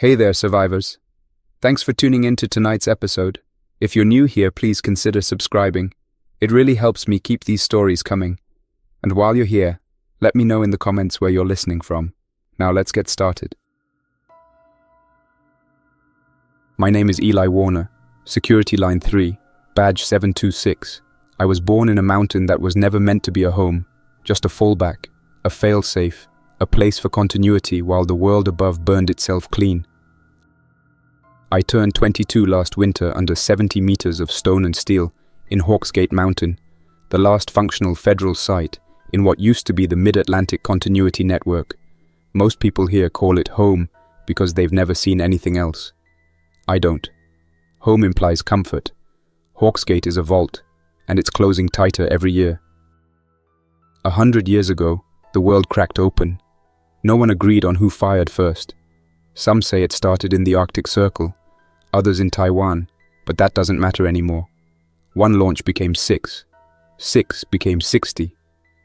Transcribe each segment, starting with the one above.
Hey there, survivors. Thanks for tuning in to tonight's episode. If you're new here, please consider subscribing. It really helps me keep these stories coming. And while you're here, let me know in the comments where you're listening from. Now let's get started. My name is Eli Warner, Security Line 3, Badge 726. I was born in a mountain that was never meant to be a home, just a fallback, a fail-safe, a place for continuity while the world above burned itself clean. I turned 22 last winter under 70 meters of stone and steel in Hawksgate Mountain, the last functional federal site in what used to be the Mid-Atlantic Continuity Network. Most people here call it home because they've never seen anything else. I don't. Home implies comfort. Hawksgate is a vault, and it's closing tighter every year. 100 years ago, the world cracked open. No one agreed on who fired first. Some say it started in the Arctic Circle, others in Taiwan, but that doesn't matter anymore. One launch became 6. 6 became 60.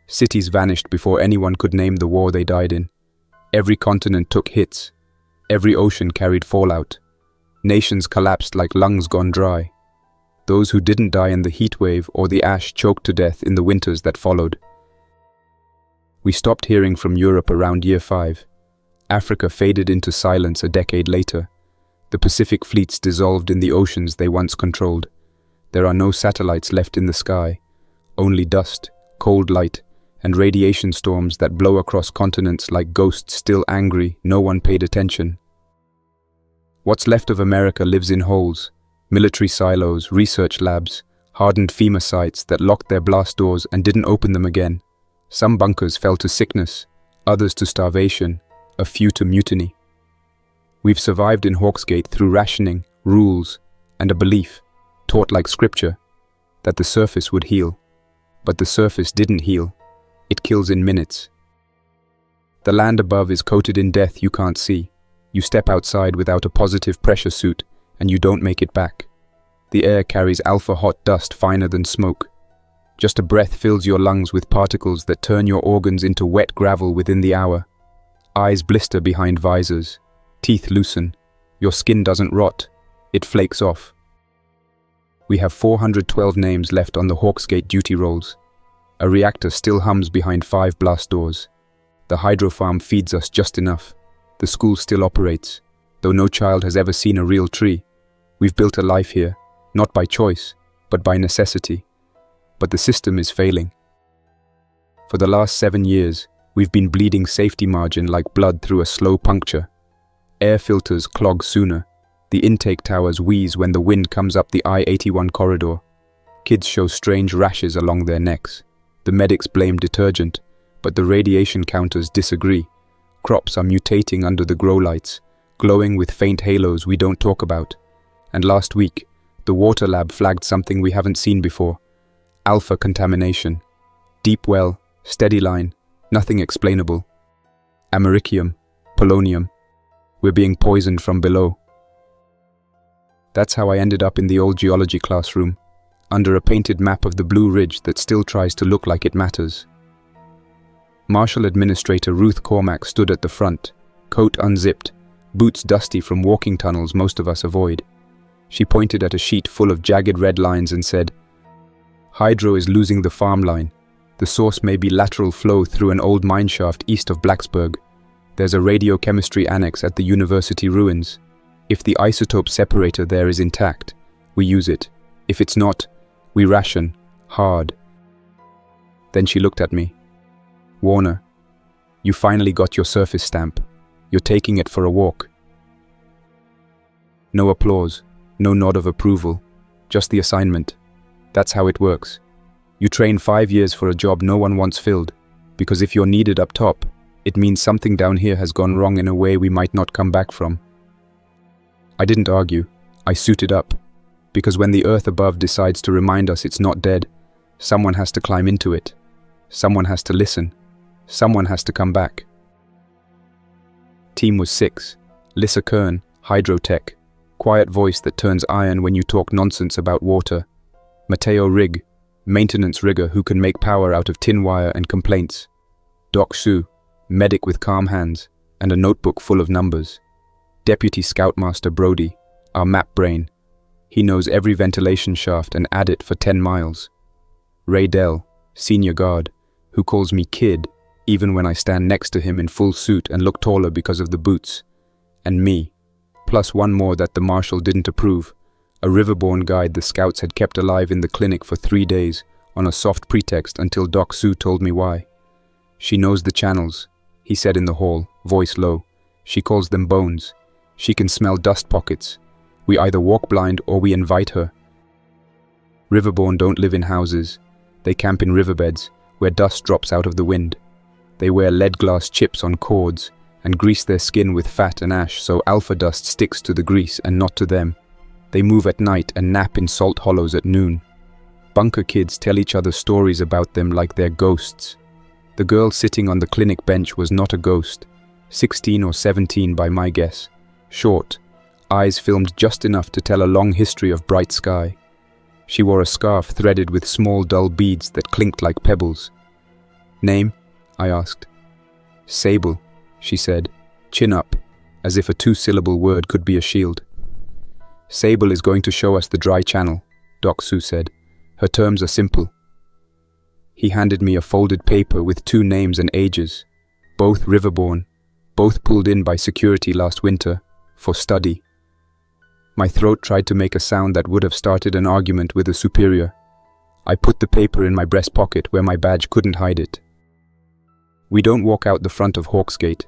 Cities vanished before anyone could name the war they died in. Every continent took hits. Every ocean carried fallout. Nations collapsed like lungs gone dry. Those who didn't die in the heat wave or the ash choked to death in the winters that followed. We stopped hearing from Europe around year 5. Africa faded into silence a decade later. The Pacific fleets dissolved in the oceans they once controlled. There are no satellites left in the sky, only dust, cold light, and radiation storms that blow across continents like ghosts still angry. No one paid attention. What's left of America lives in holes, military silos, research labs, hardened FEMA sites that locked their blast doors and didn't open them again. Some bunkers fell to sickness, others to starvation, a few to mutiny. We've survived in Hawksgate through rationing, rules, and a belief, taught like scripture, that the surface would heal. But the surface didn't heal. It kills in minutes. The land above is coated in death you can't see. You step outside without a positive pressure suit, and you don't make it back. The air carries alpha-hot dust finer than smoke. Just a breath fills your lungs with particles that turn your organs into wet gravel within the hour. Eyes blister behind visors. Teeth loosen. Your skin doesn't rot. It flakes off. We have 412 names left on the Hawksgate duty rolls. A reactor still hums behind 5 blast doors. The hydrofarm feeds us just enough. The school still operates, though no child has ever seen a real tree. We've built a life here, not by choice, but by necessity. But the system is failing. For the last 7 years, we've been bleeding safety margin like blood through a slow puncture. Air filters clog sooner. The intake towers wheeze when the wind comes up the I-81 corridor. Kids show strange rashes along their necks. The medics blame detergent, but the radiation counters disagree. Crops are mutating under the grow lights, glowing with faint halos we don't talk about. And last week, the water lab flagged something we haven't seen before. Alpha contamination. Deep well, steady line, nothing explainable. Americium, polonium. We're being poisoned from below. That's how I ended up in the old geology classroom, under a painted map of the Blue Ridge that still tries to look like it matters. Marshal Administrator Ruth Cormack stood at the front, coat unzipped, boots dusty from walking tunnels most of us avoid. She pointed at a sheet full of jagged red lines and said, "Hydro is losing the farm line. The source may be lateral flow through an old mineshaft east of Blacksburg. There's a radiochemistry annex at the university ruins. If the isotope separator there is intact, we use it. If it's not, we ration, hard." Then she looked at me. "Warner, you finally got your surface stamp. You're taking it for a walk." No applause, no nod of approval, just the assignment. That's how it works. You train 5 years for a job no one wants filled, because if you're needed up top, it means something down here has gone wrong in a way we might not come back from. I didn't argue. I suited up, because when the earth above decides to remind us it's not dead, someone has to climb into it. Someone has to listen. Someone has to come back. Team was 6. Lissa Kern, Hydrotech, quiet voice that turns iron when you talk nonsense about water. Matteo Rigg, maintenance rigger who can make power out of tin wire and complaints. Doc Sue, medic with calm hands and a notebook full of numbers. Deputy Scoutmaster Brody, our map brain. He knows every ventilation shaft and adit for 10 miles. Ray Dell, senior guard, who calls me kid even when I stand next to him in full suit and look taller because of the boots. And me, plus one more that the marshal didn't approve, a riverborne guide the scouts had kept alive in the clinic for 3 days on a soft pretext until Doc Sue told me why. She knows the channels, he said in the hall, voice low. She calls them bones. She can smell dust pockets. We either walk blind or we invite her. Riverborne don't live in houses. They camp in riverbeds, where dust drops out of the wind. They wear lead glass chips on cords and grease their skin with fat and ash so alpha dust sticks to the grease and not to them. They move at night and nap in salt hollows at noon. Bunker kids tell each other stories about them like they're ghosts. The girl sitting on the clinic bench was not a ghost, 16 or 17 by my guess. Short, eyes filmed just enough to tell a long history of bright sky. She wore a scarf threaded with small dull beads that clinked like pebbles. Name? I asked. Sable, she said, chin up, as if a 2-syllable word could be a shield. Sable is going to show us the dry channel, Doc Sue said. Her terms are simple. He handed me a folded paper with 2 names and ages, both riverborne, both pulled in by security last winter, for study. My throat tried to make a sound that would have started an argument with a superior. I put the paper in my breast pocket where my badge couldn't hide it. We don't walk out the front of Hawksgate.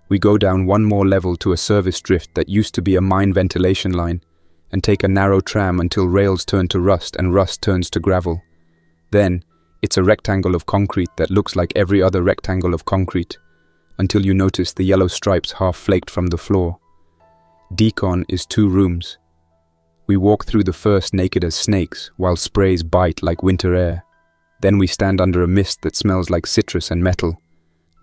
We go down 1 more level to a service drift that used to be a mine ventilation line, and take a narrow tram until rails turn to rust and rust turns to gravel. Then, it's a rectangle of concrete that looks like every other rectangle of concrete, until you notice the yellow stripes half flaked from the floor. Decon is 2 rooms. We walk through the first naked as snakes, while sprays bite like winter air. Then we stand under a mist that smells like citrus and metal.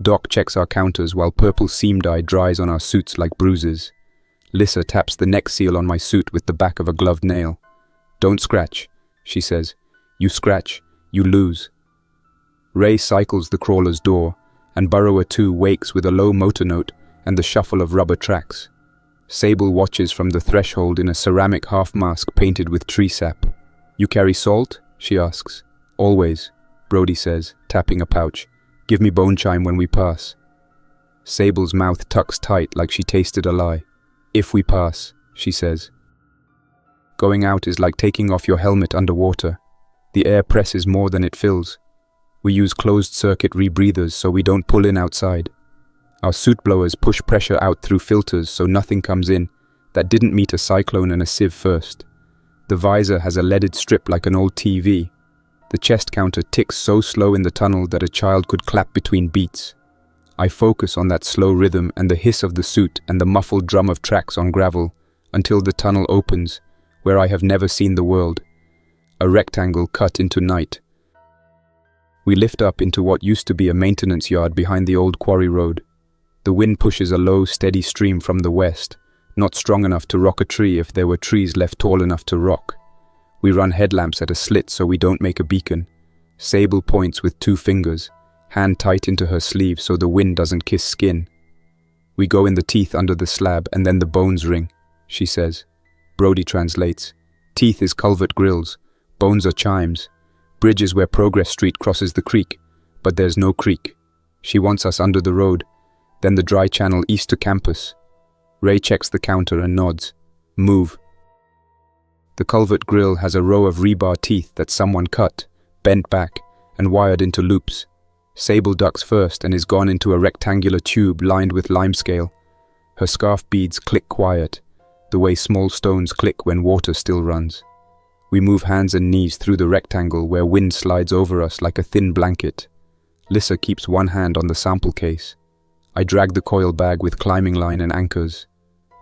Doc checks our counters while purple seam dye dries on our suits like bruises. Lissa taps the neck seal on my suit with the back of a gloved nail. Don't scratch, she says. You scratch, you lose. Ray cycles the crawler's door, and Burrower 2 wakes with a low motor note and the shuffle of rubber tracks. Sable watches from the threshold in a ceramic half-mask painted with tree sap. You carry salt? She asks. Always, Brody says, tapping a pouch. Give me bone chime when we pass. Sable's mouth tucks tight like she tasted a lie. If we pass, she says. Going out is like taking off your helmet underwater. The air presses more than it fills. We use closed-circuit rebreathers so we don't pull in outside. Our suit blowers push pressure out through filters so nothing comes in that didn't meet a cyclone and a sieve first. The visor has a leaded strip like an old TV. The chest counter ticks so slow in the tunnel that a child could clap between beats. I focus on that slow rhythm and the hiss of the suit and the muffled drum of tracks on gravel until the tunnel opens, where I have never seen the world. A rectangle cut into night. We lift up into what used to be a maintenance yard behind the old quarry road. The wind pushes a low, steady stream from the west, not strong enough to rock a tree if there were trees left tall enough to rock. We run headlamps at a slit so we don't make a beacon. Sable points with 2 fingers, hand tight into her sleeve so the wind doesn't kiss skin. We go in the teeth under the slab and then the bones ring, she says. Brody translates. Teeth is culvert grills, bones are chimes. Bridge is where Progress Street crosses the creek, but there's no creek. She wants us under the road, then the dry channel east to campus. Ray checks the counter and nods. Move. The culvert grill has a row of rebar teeth that someone cut, bent back, and wired into loops. Sable ducks first and is gone into a rectangular tube lined with limescale. Her scarf beads click quiet, the way small stones click when water still runs. We move hands and knees through the rectangle where wind slides over us like a thin blanket. Lissa keeps one hand on the sample case. I drag the coil bag with climbing line and anchors.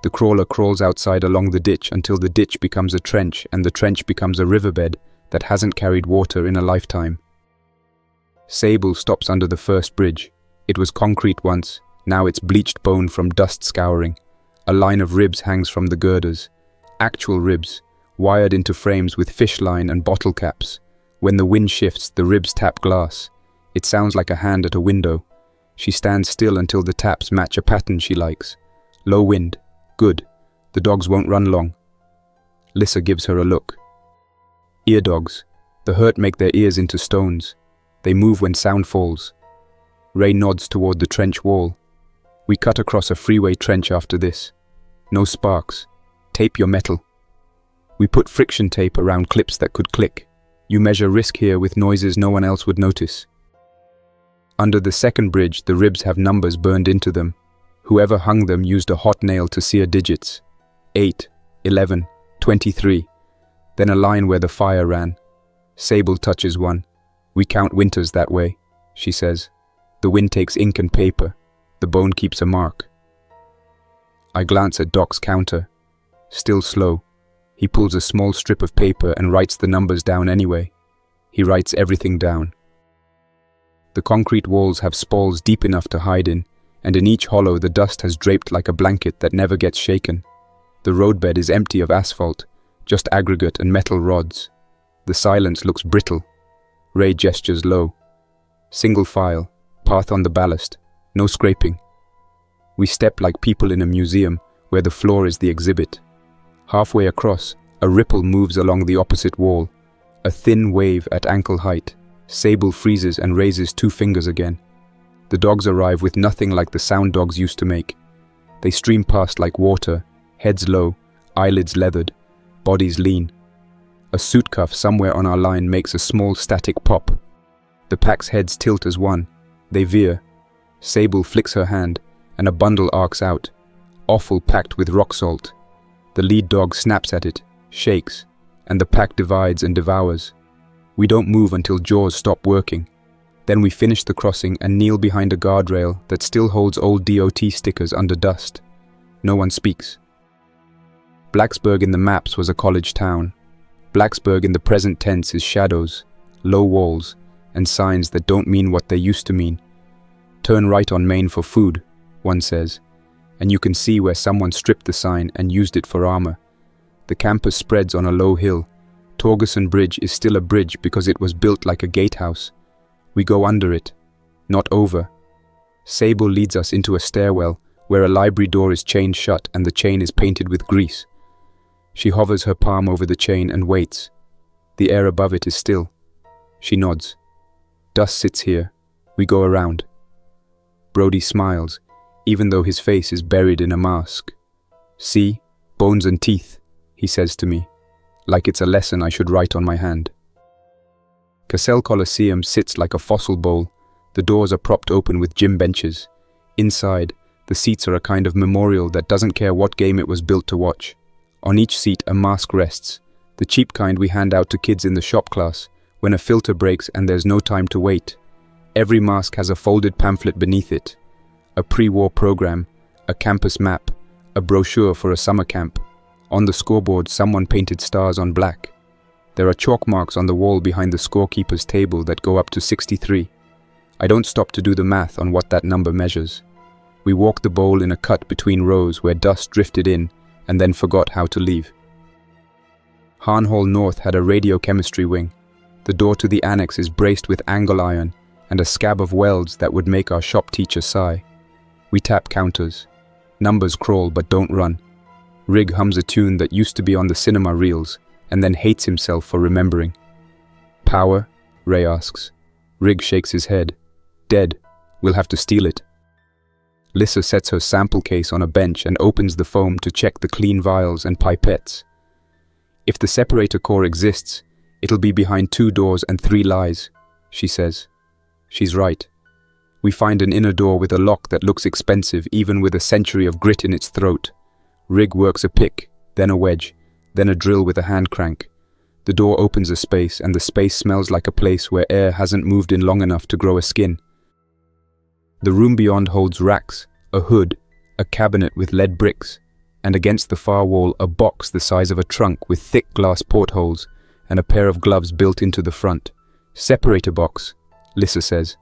The crawler crawls outside along the ditch until the ditch becomes a trench and the trench becomes a riverbed that hasn't carried water in a lifetime. Sable stops under the first bridge. It was concrete once, now it's bleached bone from dust scouring. A line of ribs hangs from the girders. Actual ribs, wired into frames with fish line and bottle caps. When the wind shifts, the ribs tap glass. It sounds like a hand at a window. She stands still until the taps match a pattern she likes. Low wind, Good. The dogs won't run long. Lissa gives her a look. Ear dogs. The hurt make their ears into stones. They move when sound falls. Ray nods toward the trench wall. We cut across a freeway trench after this. No sparks. Tape your metal. We put friction tape around clips that could click. You measure risk here with noises no one else would notice. Under the second bridge, the ribs have numbers burned into them. Whoever hung them used a hot nail to sear digits. 8, 11, 23. Then a line where the fire ran. Sable touches one. We count winters that way, she says. The wind takes ink and paper. The bone keeps a mark. I glance at Doc's counter. Still slow. He pulls a small strip of paper and writes the numbers down anyway. He writes everything down. The concrete walls have spalls deep enough to hide in, and in each hollow the dust has draped like a blanket that never gets shaken. The roadbed is empty of asphalt, just aggregate and metal rods. The silence looks brittle. Ray gestures low. Single file, path on the ballast, no scraping. We step like people in a museum where the floor is the exhibit. Halfway across, a ripple moves along the opposite wall. A thin wave at ankle height. Sable freezes and raises 2 fingers again. The dogs arrive with nothing like the sound dogs used to make. They stream past like water, heads low, eyelids leathered, bodies lean. A suit cuff somewhere on our line makes a small static pop. The pack's heads tilt as one. They veer. Sable flicks her hand, and a bundle arcs out. Offal packed with rock salt. The lead dog snaps at it, shakes, and the pack divides and devours. We don't move until jaws stop working. Then we finish the crossing and kneel behind a guardrail that still holds old DOT stickers under dust. No one speaks. Blacksburg in the maps was a college town. Blacksburg in the present tense is shadows, low walls, and signs that don't mean what they used to mean. Turn right on Main for food, one says, and you can see where someone stripped the sign and used it for armor. The campus spreads on a low hill. Torgerson Bridge is still a bridge because it was built like a gatehouse. We go under it, not over. Sable leads us into a stairwell where a library door is chained shut and the chain is painted with grease. She hovers her palm over the chain and waits. The air above it is still. She nods. Dust sits here. We go around. Brody smiles, even though his face is buried in a mask. See, bones and teeth, he says to me, like it's a lesson I should write on my hand. Cassell Coliseum sits like a fossil bowl. The doors are propped open with gym benches. Inside, the seats are a kind of memorial that doesn't care what game it was built to watch. On each seat, a mask rests, the cheap kind we hand out to kids in the shop class when a filter breaks and there's no time to wait. Every mask has a folded pamphlet beneath it. A pre-war program, a campus map, a brochure for a summer camp. On the scoreboard, someone painted stars on black. There are chalk marks on the wall behind the scorekeeper's table that go up to 63. I don't stop to do the math on what that number measures. We walk the bowl in a cut between rows where dust drifted in and then forgot how to leave. Hahn Hall North had a radiochemistry wing. The door to the annex is braced with angle iron and a scab of welds that would make our shop teacher sigh. We tap counters. Numbers crawl but don't run. Rig hums a tune that used to be on the cinema reels and then hates himself for remembering. Power? Ray asks. Rig shakes his head. Dead. We'll have to steal it. Lissa sets her sample case on a bench and opens the foam to check the clean vials and pipettes. If the separator core exists, it'll be behind 2 doors and 3 lies, she says. She's right. We find an inner door with a lock that looks expensive even with a century of grit in its throat. Rig works a pick, then a wedge, then a drill with a hand crank. The door opens a space and the space smells like a place where air hasn't moved in long enough to grow a skin. The room beyond holds racks, a hood, a cabinet with lead bricks, and against the far wall a box the size of a trunk with thick glass portholes and a pair of gloves built into the front. Separator box, Lissa says,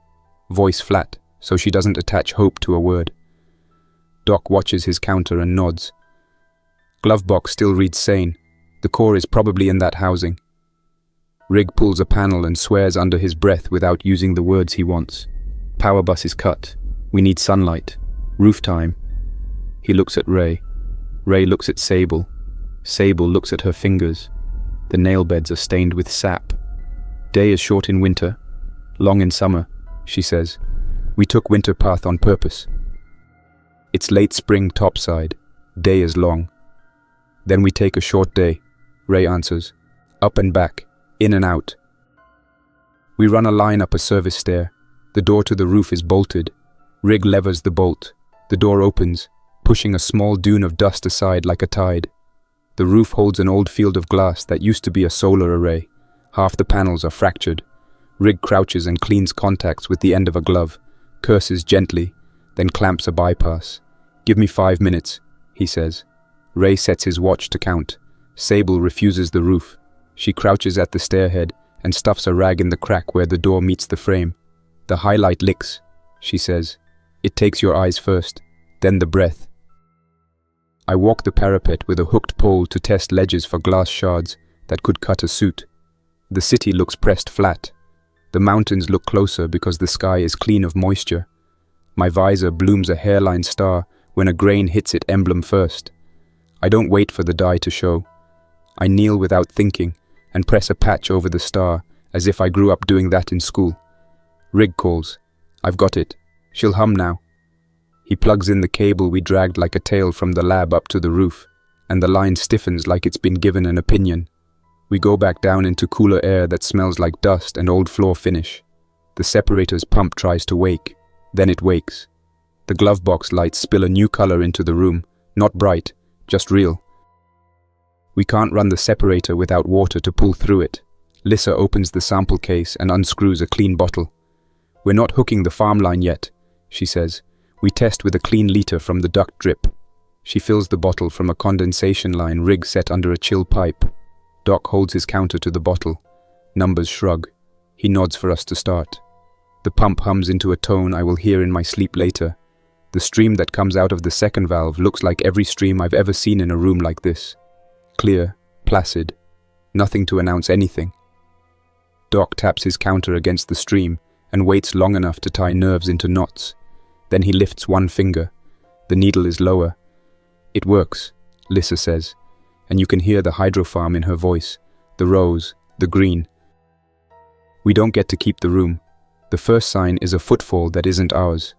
voice flat, so she doesn't attach hope to a word. Doc watches his counter and nods. Glove box still reads sane. The core is probably in that housing. Rig pulls a panel and swears under his breath without using the words he wants. Power bus is cut. We need sunlight. Roof time. He looks at Ray. Ray looks at Sable. Sable looks at her fingers. The nail beds are stained with sap. Day is short in winter, long in summer, she says. We took winter path on purpose. It's late spring topside. Day is long. Then we take a short day, Ray answers. Up and back, in and out. We run a line up a service stair. The door to the roof is bolted. Rig levers the bolt. The door opens, pushing a small dune of dust aside like a tide. The roof holds an old field of glass that used to be a solar array. Half the panels are fractured. Rig crouches and cleans contacts with the end of a glove, curses gently, then clamps a bypass. Give me 5 minutes, he says. Ray sets his watch to count. Sable refuses the roof. She crouches at the stairhead and stuffs a rag in the crack where the door meets the frame. The highlight licks, she says. It takes your eyes first, then the breath. I walk the parapet with a hooked pole to test ledges for glass shards that could cut a suit. The city looks pressed flat. The mountains look closer because the sky is clean of moisture. My visor blooms a hairline star when a grain hits its emblem first. I don't wait for the die to show. I kneel without thinking and press a patch over the star as if I grew up doing that in school. Rig calls. I've got it. She'll hum now. He plugs in the cable we dragged like a tail from the lab up to the roof, and the line stiffens like it's been given an opinion. We go back down into cooler air that smells like dust and old floor finish. The separator's pump tries to wake. Then it wakes. The glove box lights spill a new color into the room. Not bright, just real. We can't run the separator without water to pull through it. Lissa opens the sample case and unscrews a clean bottle. We're not hooking the farm line yet, she says. We test with a clean liter from the duct drip. She fills the bottle from a condensation line rig set under a chill pipe. Doc holds his counter to the bottle. Numbers shrug. He nods for us to start. The pump hums into a tone I will hear in my sleep later. The stream that comes out of the second valve looks like every stream I've ever seen in a room like this. Clear, placid, nothing to announce anything. Doc taps his counter against the stream and waits long enough to tie nerves into knots. Then he lifts one finger. The needle is lower. It works, Lissa says, and you can hear the hydrofarm in her voice, the rose, the green. We don't get to keep the room. The first sign is a footfall that isn't ours.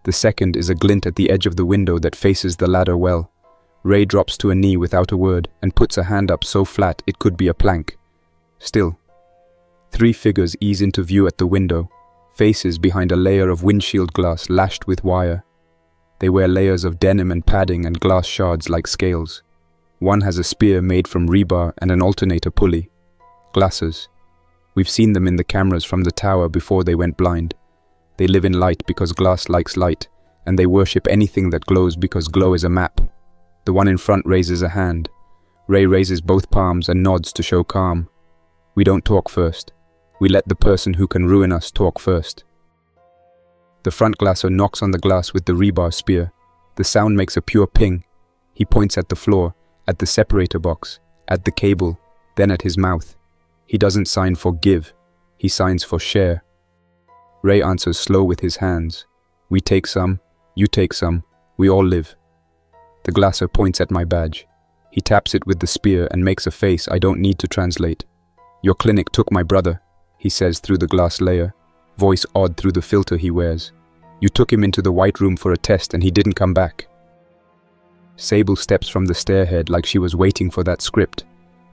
The second is a glint at the edge of the window that faces the ladder well. Ray drops to a knee without a word and puts a hand up so flat it could be a plank. Still. 3 figures ease into view at the window, faces behind a layer of windshield glass lashed with wire. They wear layers of denim and padding and glass shards like scales. One has a spear made from rebar and an alternator pulley. Glasses. We've seen them in the cameras from the tower before they went blind. They live in light because glass likes light, and they worship anything that glows because glow is a map. The one in front raises a hand. Ray raises both palms and nods to show calm. We don't talk first. We let the person who can ruin us talk first. The front glasser knocks on the glass with the rebar spear. The sound makes a pure ping. He points at the floor, at the separator box, at the cable, then at his mouth. He doesn't sign for give. He signs for share. Ray answers slow with his hands. We take some, you take some, we all live. The glasser points at my badge. He taps it with the spear and makes a face I don't need to translate. Your clinic took my brother, he says through the glass layer, voice odd through the filter he wears. You took him into the white room for a test and he didn't come back. Sable steps from the stairhead like she was waiting for that script.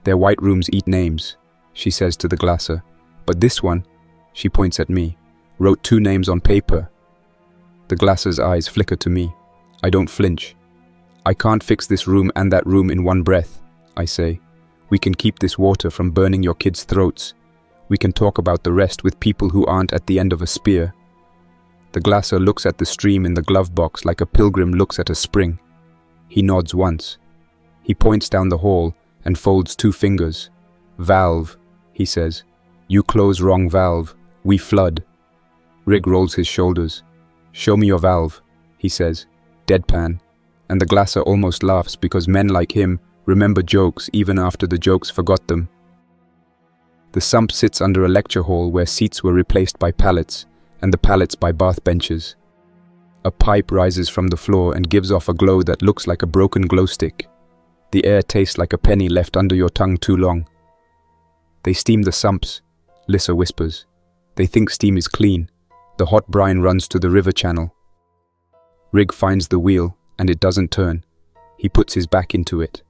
Their white rooms eat names, she says to the glasser. But this one, she points at me, wrote 2 names on paper. The glasser's eyes flicker to me. I don't flinch. I can't fix this room and that room in one breath, I say. We can keep this water from burning your kids' throats. We can talk about the rest with people who aren't at the end of a spear. The glasser looks at the stream in the glove box like a pilgrim looks at a spring. He nods once. He points down the hall and folds 2 fingers. Valve, he says. You close wrong valve. We flood. Rig rolls his shoulders. Show me your valve, he says, deadpan. And the glasser almost laughs because men like him remember jokes even after the jokes forgot them. The sump sits under a lecture hall where seats were replaced by pallets, and the pallets by bath benches. A pipe rises from the floor and gives off a glow that looks like a broken glow stick. The air tastes like a penny left under your tongue too long. They steam the sumps, Lissa whispers. They think steam is clean. The hot brine runs to the river channel. Rig finds the wheel, and it doesn't turn. He puts his back into it.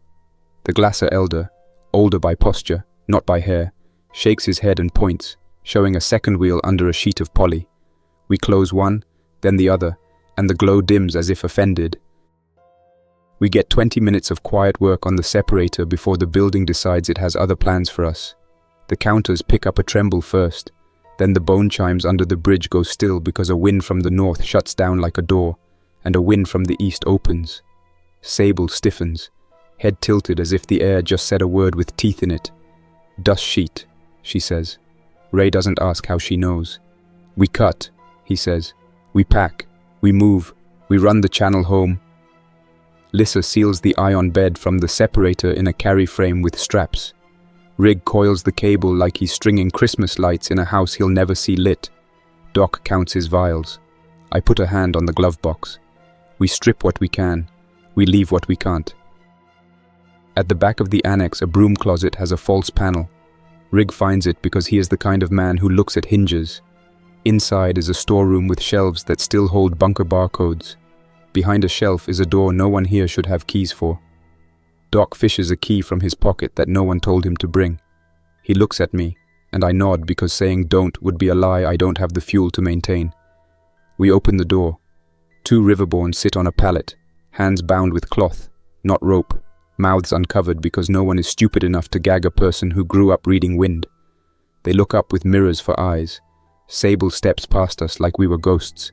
The Glasser elder, older by posture, not by hair, shakes his head and points, showing a second wheel under a sheet of poly. We close one, then the other, and the glow dims as if offended. We get 20 minutes of quiet work on the separator before the building decides it has other plans for us. The counters pick up a tremble first, then the bone chimes under the bridge go still because a wind from the north shuts down like a door, and a wind from the east opens. Sable stiffens, head tilted as if the air just said a word with teeth in it. Dust sheet, she says. Ray doesn't ask how she knows. We cut, he says. We pack, we move, we run the channel home. Lissa seals the ion bed from the separator in a carry frame with straps. Rig coils the cable like he's stringing Christmas lights in a house he'll never see lit. Doc counts his vials. I put a hand on the glove box. We strip what we can. We leave what we can't. At the back of the annex, a broom closet has a false panel. Rig finds it because he is the kind of man who looks at hinges. Inside is a storeroom with shelves that still hold bunker barcodes. Behind a shelf is a door no one here should have keys for. Doc fishes a key from his pocket that no one told him to bring. He looks at me, and I nod because saying don't would be a lie I don't have the fuel to maintain. We open the door. 2 riverborns sit on a pallet, hands bound with cloth, not rope, mouths uncovered because no one is stupid enough to gag a person who grew up reading Wind. They look up with mirrors for eyes. Sable steps past us like we were ghosts.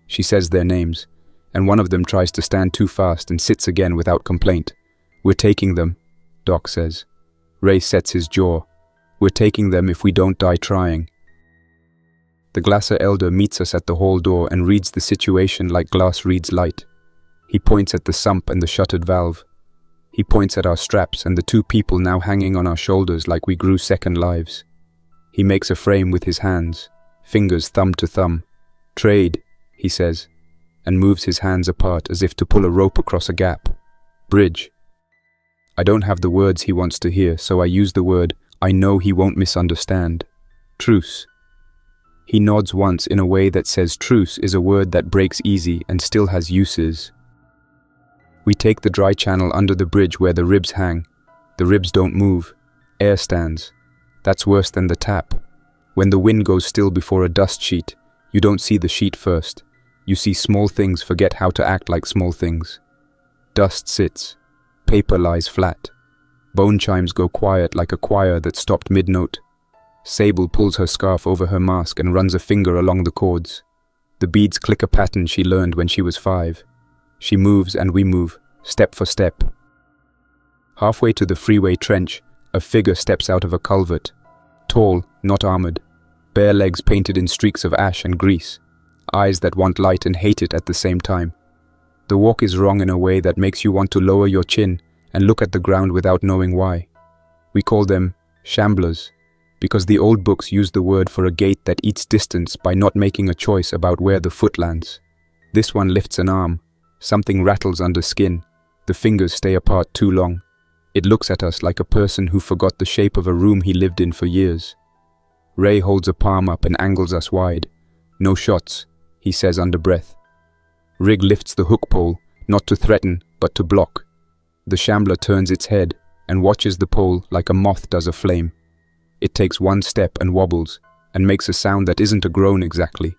She says their names, and one of them tries to stand too fast and sits again without complaint. We're taking them, Doc says. Ray sets his jaw. We're taking them if we don't die trying. The Glasser elder meets us at the hall door and reads the situation like glass reads light. He points at the sump and the shuttered valve. He points at our straps and the 2 people now hanging on our shoulders like we grew second lives. He makes a frame with his hands, fingers thumb to thumb. Trade, he says, and moves his hands apart as if to pull a rope across a gap. Bridge. I don't have the words he wants to hear, so I use the word I know he won't misunderstand. Truce. He nods once in a way that says truce is a word that breaks easy and still has uses. We take the dry channel under the bridge where the ribs hang. The ribs don't move. Air stands. That's worse than the tap. When the wind goes still before a dust sheet, you don't see the sheet first. You see small things forget how to act like small things. Dust sits. Paper lies flat. Bone chimes go quiet like a choir that stopped mid-note. Sable pulls her scarf over her mask and runs a finger along the cords. The beads click a pattern she learned when she was 5. She moves and we move, step for step. Halfway to the freeway trench, a figure steps out of a culvert. Tall, not armored. Bare legs painted in streaks of ash and grease. Eyes that want light and hate it at the same time. The walk is wrong in a way that makes you want to lower your chin and look at the ground without knowing why. We call them shamblers, because the old books use the word for a gait that eats distance by not making a choice about where the foot lands. This one lifts an arm. Something rattles under skin. The fingers stay apart too long. It looks at us like a person who forgot the shape of a room he lived in for years. Ray holds a palm up and angles us wide. No shots, he says under breath. Rig lifts the hook pole, not to threaten, but to block. The shambler turns its head and watches the pole like a moth does a flame. It takes one step and wobbles, and makes a sound that isn't a groan exactly.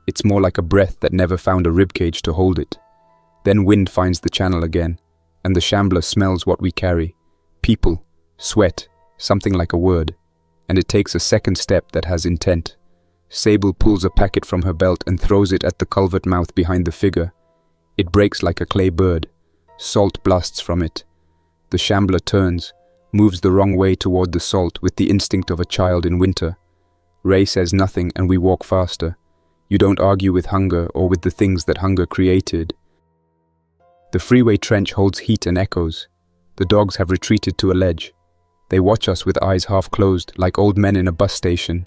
It's more like a breath that never found a ribcage to hold it. Then wind finds the channel again, and the shambler smells what we carry. People, sweat, something like a word. And it takes a second step that has intent. Sable pulls a packet from her belt and throws it at the culvert mouth behind the figure. It breaks like a clay bird. Salt blasts from it. The shambler turns, moves the wrong way toward the salt with the instinct of a child in winter. Ray says nothing and we walk faster. You don't argue with hunger or with the things that hunger created. The freeway trench holds heat and echoes. The dogs have retreated to a ledge. They watch us with eyes half closed, like old men in a bus station.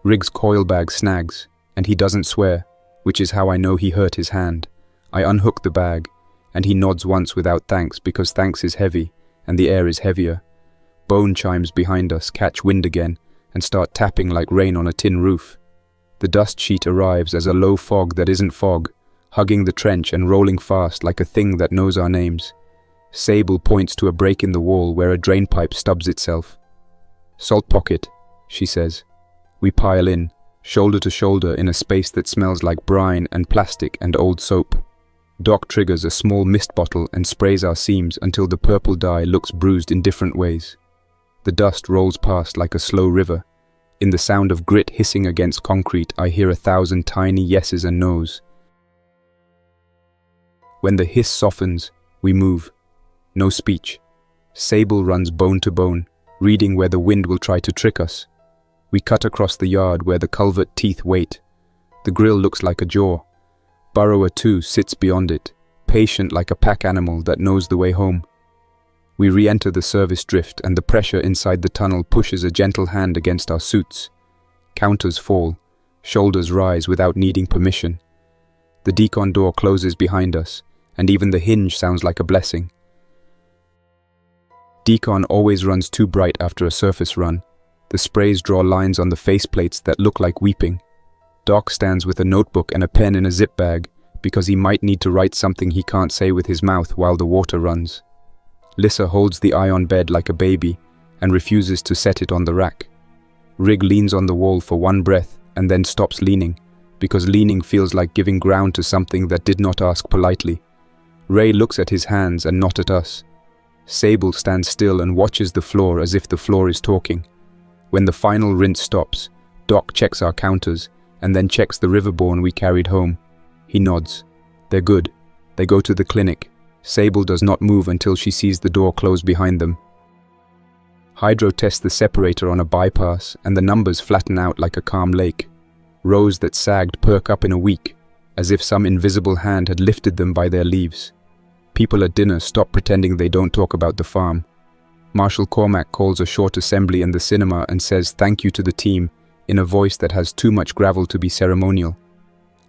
Rig's coil bag snags, and he doesn't swear, which is how I know he hurt his hand. I unhook the bag, and he nods once without thanks because thanks is heavy, and the air is heavier. Bone chimes behind us catch wind again and start tapping like rain on a tin roof. The dust sheet arrives as a low fog that isn't fog, hugging the trench and rolling fast like a thing that knows our names. Sable points to a break in the wall where a drain pipe stubs itself. "Salt pocket," she says. We pile in, shoulder to shoulder in a space that smells like brine and plastic and old soap. Doc triggers a small mist bottle and sprays our seams until the purple dye looks bruised in different ways. The dust rolls past like a slow river. In the sound of grit hissing against concrete, I hear 1,000 tiny yeses and nos. When the hiss softens, we move. No speech. Sable runs bone to bone, reading where the wind will try to trick us. We cut across the yard where the culvert teeth wait. The grill looks like a jaw. Burrower 2 sits beyond it, patient like a pack animal that knows the way home. We re-enter the service drift and the pressure inside the tunnel pushes a gentle hand against our suits. Counters fall, shoulders rise without needing permission. The decon door closes behind us, and even the hinge sounds like a blessing. Decon always runs too bright after a surface run. The sprays draw lines on the faceplates that look like weeping. Doc stands with a notebook and a pen in a zip bag because he might need to write something he can't say with his mouth while the water runs. Lissa holds the ion bed like a baby and refuses to set it on the rack. Rig leans on the wall for one breath and then stops leaning because leaning feels like giving ground to something that did not ask politely. Ray looks at his hands and not at us. Sable stands still and watches the floor as if the floor is talking. When the final rinse stops, Doc checks our counters and then checks the riverborne we carried home. He nods. They're good. They go to the clinic. Sable does not move until she sees the door close behind them. Hydro tests the separator on a bypass and the numbers flatten out like a calm lake. Rows that sagged perk up in a week, as if some invisible hand had lifted them by their leaves. People at dinner stop pretending they don't talk about the farm. Marshal Cormac calls a short assembly in the cinema and says thank you to the team in a voice that has too much gravel to be ceremonial.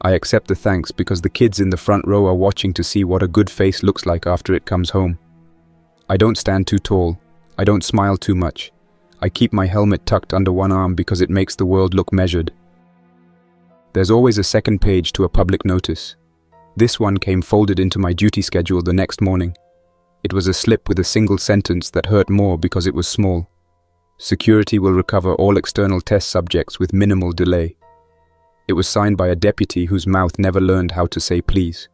I accept the thanks because the kids in the front row are watching to see what a good face looks like after it comes home. I don't stand too tall. I don't smile too much. I keep my helmet tucked under one arm because it makes the world look measured. There's always a second page to a public notice. This one came folded into my duty schedule the next morning. It was a slip with a single sentence that hurt more because it was small. Security will recover all external test subjects with minimal delay. It was signed by a deputy whose mouth never learned how to say please.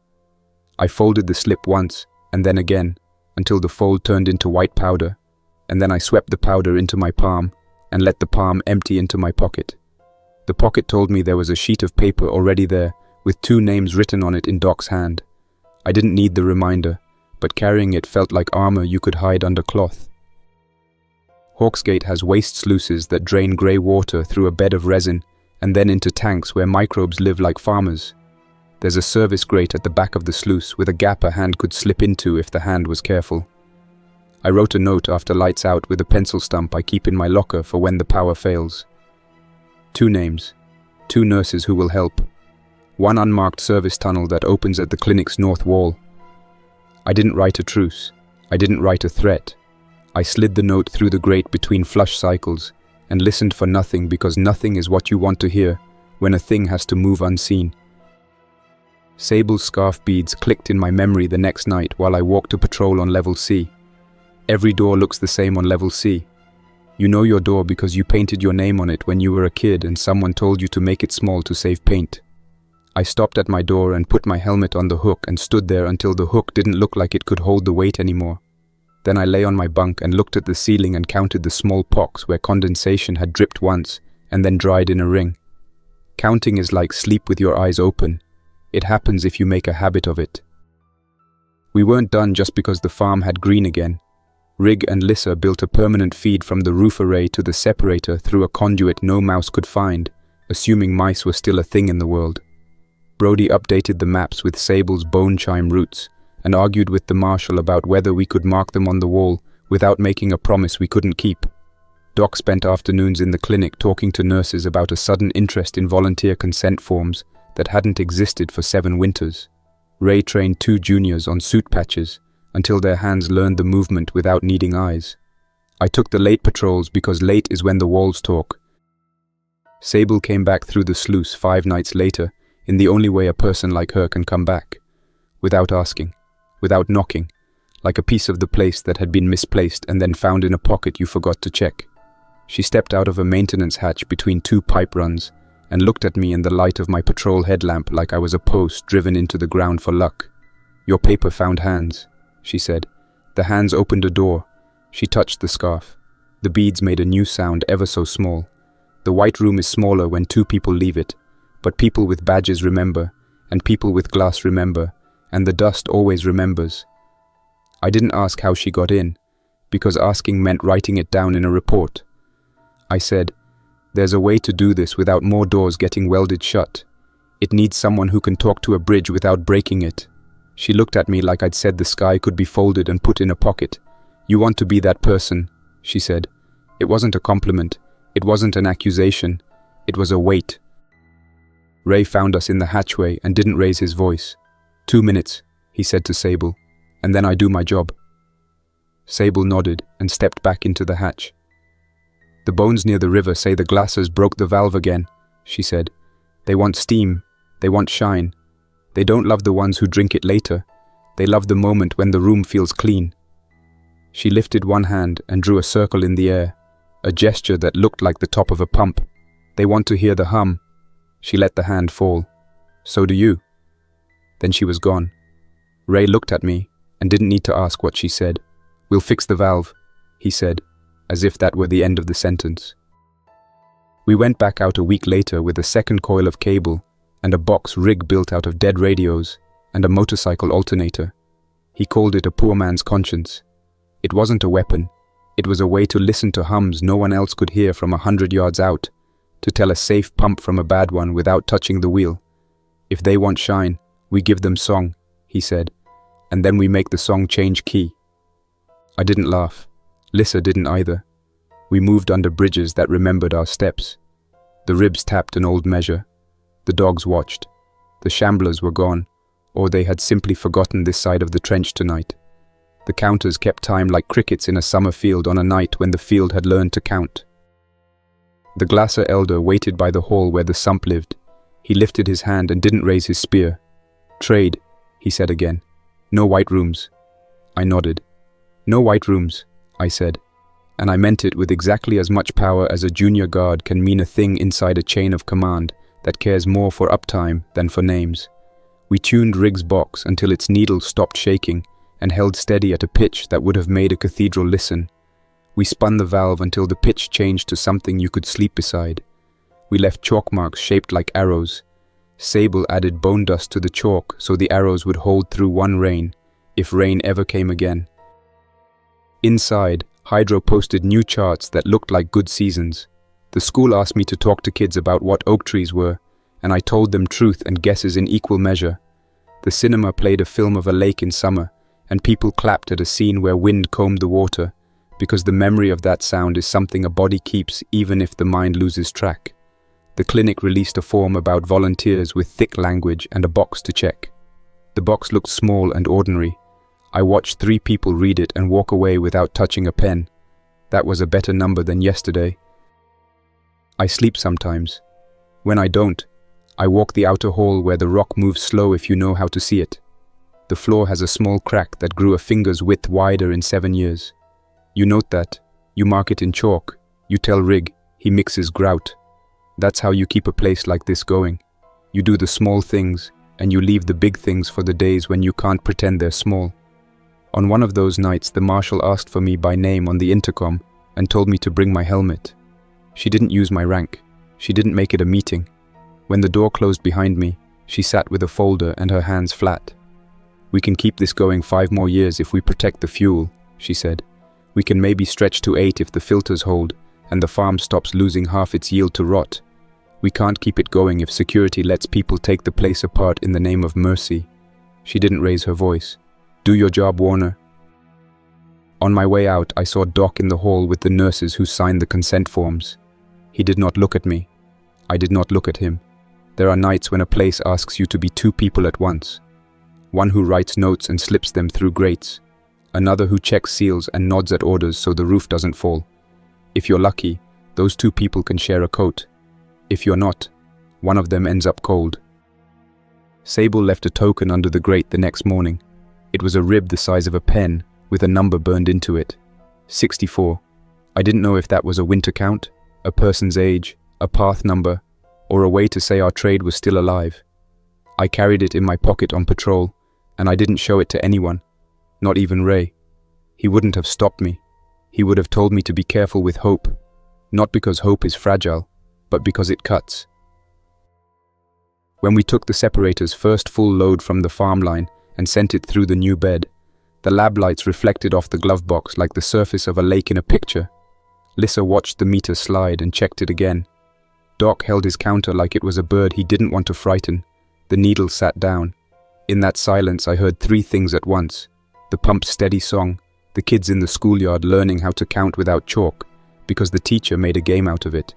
I folded the slip once, and then again, until the fold turned into white powder, and then I swept the powder into my palm, and let the palm empty into my pocket. The pocket told me there was a sheet of paper already there, with 2 names written on it in Doc's hand. I didn't need the reminder, but carrying it felt like armor you could hide under cloth. Hawksgate has waste sluices that drain grey water through a bed of resin and then into tanks where microbes live like farmers. There's a service grate at the back of the sluice with a gap a hand could slip into if the hand was careful. I wrote a note after lights out with a pencil stump I keep in my locker for when the power fails. 2 names, 2 nurses who will help. 1 unmarked service tunnel that opens at the clinic's north wall. I didn't write a truce. I didn't write a threat. I slid the note through the grate between flush cycles and listened for nothing because nothing is what you want to hear when a thing has to move unseen. Sable's scarf beads clicked in my memory the next night while I walked to patrol on level C. Every door looks the same on level C. You know your door because you painted your name on it when you were a kid and someone told you to make it small to save paint. I stopped at my door and put my helmet on the hook and stood there until the hook didn't look like it could hold the weight anymore. Then I lay on my bunk and looked at the ceiling and counted the small pocs where condensation had dripped once and then dried in a ring. Counting is like sleep with your eyes open. It happens if you make a habit of it. We weren't done just because the farm had green again. Rig and Lissa built a permanent feed from the roof array to the separator through a conduit no mouse could find, assuming mice were still a thing in the world. Brody updated the maps with Sable's bone chime routes and argued with the marshal about whether we could mark them on the wall without making a promise we couldn't keep. Doc spent afternoons in the clinic talking to nurses about a sudden interest in volunteer consent forms that hadn't existed for 7 winters. Ray trained 2 juniors on suit patches until their hands learned the movement without needing eyes. I took the late patrols because late is when the walls talk. Sable came back through the sluice 5 nights later in the only way a person like her can come back. Without asking, without knocking, like a piece of the place that had been misplaced and then found in a pocket you forgot to check. She stepped out of a maintenance hatch between 2 pipe runs and looked at me in the light of my patrol headlamp like I was a post driven into the ground for luck. "Your paper found hands," she said. The hands opened a door. She touched the scarf. The beads made a new sound ever so small. The white room is smaller when 2 people leave it, but people with badges remember, and people with glass remember, and the dust always remembers. I didn't ask how she got in, because asking meant writing it down in a report. I said, "There's a way to do this without more doors getting welded shut. It needs someone who can talk to a bridge without breaking it." She looked at me like I'd said the sky could be folded and put in a pocket. "You want to be that person," she said. It wasn't a compliment. It wasn't an accusation. It was a weight. Ray found us in the hatchway and didn't raise his voice. 2 minutes, he said to Sable, and then I do my job. Sable nodded and stepped back into the hatch. "The bones near the river say the glassers broke the valve again," she said. "They want steam. They want shine. They don't love the ones who drink it later. They love the moment when the room feels clean." She lifted one hand and drew a circle in the air, a gesture that looked like the top of a pump. "They want to hear the hum." She let the hand fall. "So do you." Then she was gone. Ray looked at me and didn't need to ask what she said. "We'll fix the valve," he said, as if that were the end of the sentence. We went back out a week later with a second coil of cable and a box rig built out of dead radios and a motorcycle alternator. He called it a poor man's conscience. It wasn't a weapon. It was a way to listen to hums no one else could hear from 100 yards out, to tell a safe pump from a bad one without touching the wheel. "If they want shine, we give them song," he said, "and then we make the song change key." I didn't laugh. Lissa didn't either. We moved under bridges that remembered our steps. The ribs tapped an old measure. The dogs watched. The shamblers were gone, or they had simply forgotten this side of the trench tonight. The counters kept time like crickets in a summer field on a night when the field had learned to count. The Glasser elder waited by the hall where the sump lived. He lifted his hand and didn't raise his spear. "Trade," he said again. "No white rooms." I nodded. "No white rooms," I said, and I meant it with exactly as much power as a junior guard can mean a thing inside a chain of command that cares more for uptime than for names. We tuned Riggs' box until its needle stopped shaking and held steady at a pitch that would have made a cathedral listen. We spun the valve until the pitch changed to something you could sleep beside. We left chalk marks shaped like arrows. Sable added bone dust to the chalk so the arrows would hold through one rain, if rain ever came again. Inside, Hydro posted new charts that looked like good seasons. The school asked me to talk to kids about what oak trees were, and I told them truth and guesses in equal measure. The cinema played a film of a lake in summer, and people clapped at a scene where wind combed the water, because the memory of that sound is something a body keeps even if the mind loses track. The clinic released a form about volunteers with thick language and a box to check. The box looked small and ordinary. I watched 3 people read it and walk away without touching a pen. That was a better number than yesterday. I sleep sometimes. When I don't, I walk the outer hall where the rock moves slow if you know how to see it. The floor has a small crack that grew a finger's width wider in 7 years. You note that. You mark it in chalk. You tell Rig, he mixes grout. That's how you keep a place like this going. You do the small things, and you leave the big things for the days when you can't pretend they're small. On one of those nights, the marshal asked for me by name on the intercom and told me to bring my helmet. She didn't use my rank. She didn't make it a meeting. When the door closed behind me, she sat with a folder and her hands flat. "We can keep this going 5 more years if we protect the fuel," she said. "We can maybe stretch to 8 if the filters hold and the farm stops losing half its yield to rot. We can't keep it going if security lets people take the place apart in the name of mercy." She didn't raise her voice. "Do your job, Warner." On my way out, I saw Doc in the hall with the nurses who signed the consent forms. He did not look at me. I did not look at him. There are nights when a place asks you to be two people at once. One who writes notes and slips them through grates. Another who checks seals and nods at orders so the roof doesn't fall. If you're lucky, those two people can share a coat. If you're not, one of them ends up cold. Sable left a token under the grate the next morning. It was a rib the size of a pen, with a number burned into it. 64. I didn't know if that was a winter count, a person's age, a path number, or a way to say our trade was still alive. I carried it in my pocket on patrol, and I didn't show it to anyone, not even Ray. He wouldn't have stopped me. He would have told me to be careful with hope, not because hope is fragile, but because it cuts. When we took the separator's first full load from the farm line and sent it through the new bed, the lab lights reflected off the glove box like the surface of a lake in a picture. Lissa watched the meter slide and checked it again. Doc held his counter like it was a bird he didn't want to frighten. The needle sat down. In that silence I heard three things at once. The pump's steady song, the kids in the schoolyard learning how to count without chalk, because the teacher made a game out of it,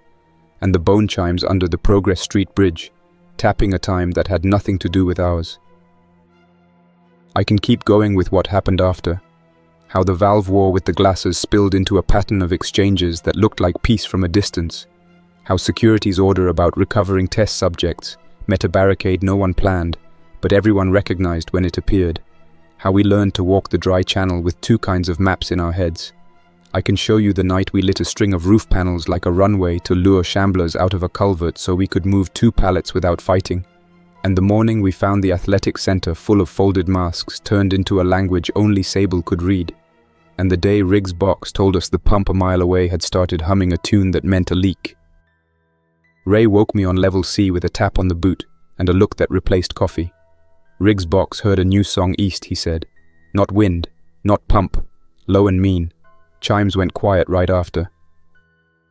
and the bone chimes under the Progress Street Bridge, tapping a time that had nothing to do with ours. I can keep going with what happened after. How the valve war with the glasses spilled into a pattern of exchanges that looked like peace from a distance. How security's order about recovering test subjects met a barricade no one planned, but everyone recognized when it appeared. How we learned to walk the dry channel with two kinds of maps in our heads. I can show you the night we lit a string of roof panels like a runway to lure shamblers out of a culvert so we could move 2 pallets without fighting. And the morning we found the athletic center full of folded masks turned into a language only Sable could read. And the day Riggs' box told us the pump a mile away had started humming a tune that meant a leak. Ray woke me on level C with a tap on the boot and a look that replaced coffee. Riggs' box heard a new song east, he said. Not wind, not pump, low and mean. Chimes went quiet right after.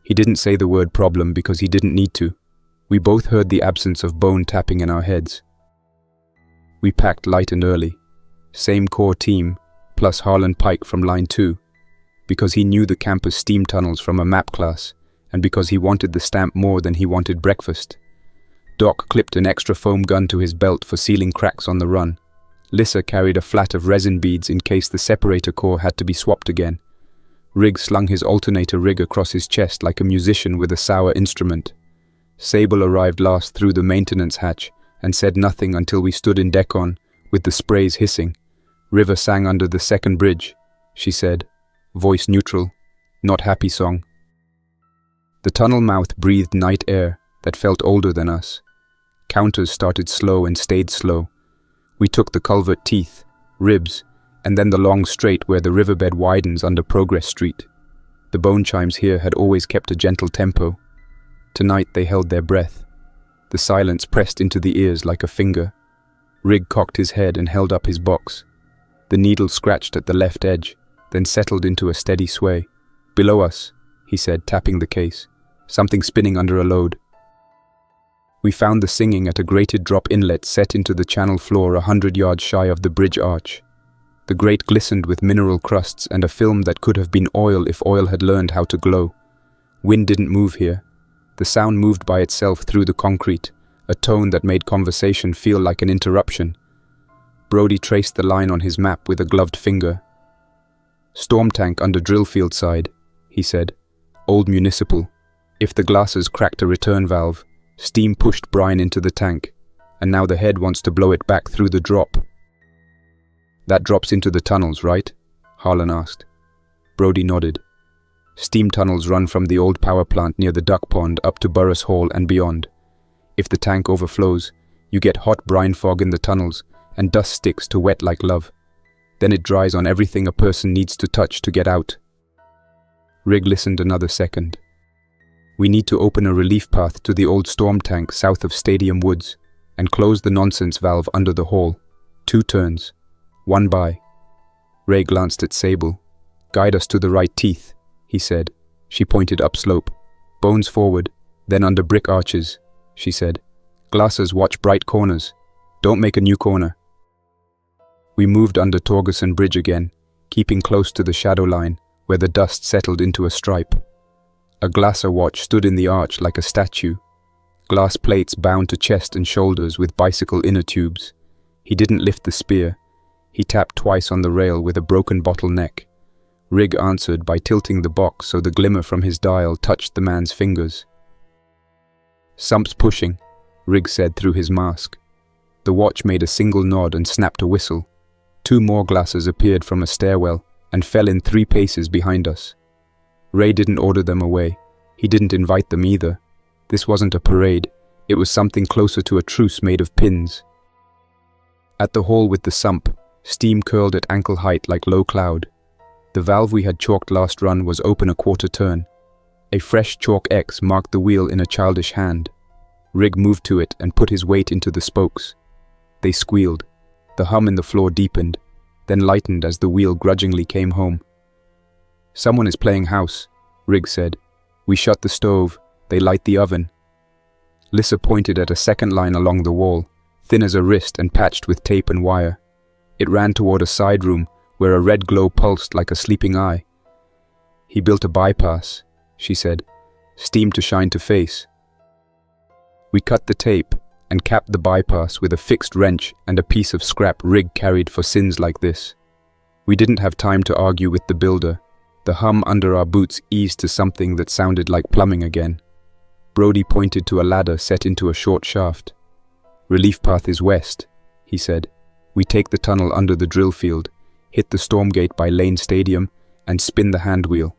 He didn't say the word problem because he didn't need to. We both heard the absence of bone tapping in our heads. We packed light and early. Same core team, plus Harlan Pike from Line 2, because he knew the campus steam tunnels from a map class, and because he wanted the stamp more than he wanted breakfast. Doc clipped an extra foam gun to his belt for sealing cracks on the run. Lissa carried a flat of resin beads in case the separator core had to be swapped again. Riggs slung his alternator rig across his chest like a musician with a sour instrument. Sable arrived last through the maintenance hatch and said nothing until we stood in decon, with the sprays hissing. River sang under the second bridge, she said, voice neutral, not happy song. The tunnel mouth breathed night air that felt older than us. Counters started slow and stayed slow. We took the culvert teeth, ribs, and then the long straight where the riverbed widens under Progress Street. The bone chimes here had always kept a gentle tempo. Tonight they held their breath. The silence pressed into the ears like a finger. Rig cocked his head and held up his box. The needle scratched at the left edge, then settled into a steady sway. Below us, he said, tapping the case. Something spinning under a load. We found the singing at a grated drop inlet set into the channel floor 100 yards shy of the bridge arch. The grate glistened with mineral crusts and a film that could have been oil if oil had learned how to glow. Wind didn't move here. The sound moved by itself through the concrete, a tone that made conversation feel like an interruption. Brody traced the line on his map with a gloved finger. Storm tank under drill field side, he said. Old municipal. If the glasses cracked a return valve, steam pushed brine into the tank, and now the head wants to blow it back through the drop. That drops into the tunnels, right? Harlan asked. Brody nodded. Steam tunnels run from the old power plant near the duck pond up to Burris Hall and beyond. If the tank overflows, you get hot brine fog in the tunnels and dust sticks to wet like love. Then it dries on everything a person needs to touch to get out. Rig listened another second. We need to open a relief path to the old storm tank south of Stadium Woods and close the nonsense valve under the hall. 2 turns. 1 by. Ray glanced at Sable. Guide us to the right teeth, he said. She pointed upslope. Bones forward, then under brick arches, she said. Glasses watch bright corners. Don't make a new corner. We moved under Torgerson Bridge again, keeping close to the shadow line, where the dust settled into a stripe. A glasser watch stood in the arch like a statue. glass plates bound to chest and shoulders with bicycle inner tubes. He didn't lift the spear. He tapped twice on the rail with a broken bottle neck. Rig answered by tilting the box so the glimmer from his dial touched the man's fingers. "Sump's pushing," Rig said through his mask. The watch made a single nod and snapped a whistle. 2 more glasses appeared from a stairwell and fell in 3 paces behind us. Ray didn't order them away. He didn't invite them either. This wasn't a parade. It was something closer to a truce made of pins. At the hall with the sump, steam curled at ankle height like low cloud. The valve we had chalked last run was open a quarter turn. A fresh chalk X marked the wheel in a childish hand. Rig moved to it and put his weight into the spokes. They squealed. The hum in the floor deepened, then lightened as the wheel grudgingly came home. "Someone is playing house," Rig said. "We shut the stove. They light the oven." Lissa pointed at a second line along the wall, thin as a wrist and patched with tape and wire. It ran toward a side room where a red glow pulsed like a sleeping eye. "He built a bypass," she said. "Steam to shine to face." We cut the tape and capped the bypass with a fixed wrench and a piece of scrap Rig carried for sins like this. We didn't have time to argue with the builder. The hum under our boots eased to something that sounded like plumbing again. Brody pointed to a ladder set into a short shaft. "Relief path is west," he said. "We take the tunnel under the drill field, hit the storm gate by Lane Stadium, and spin the hand wheel.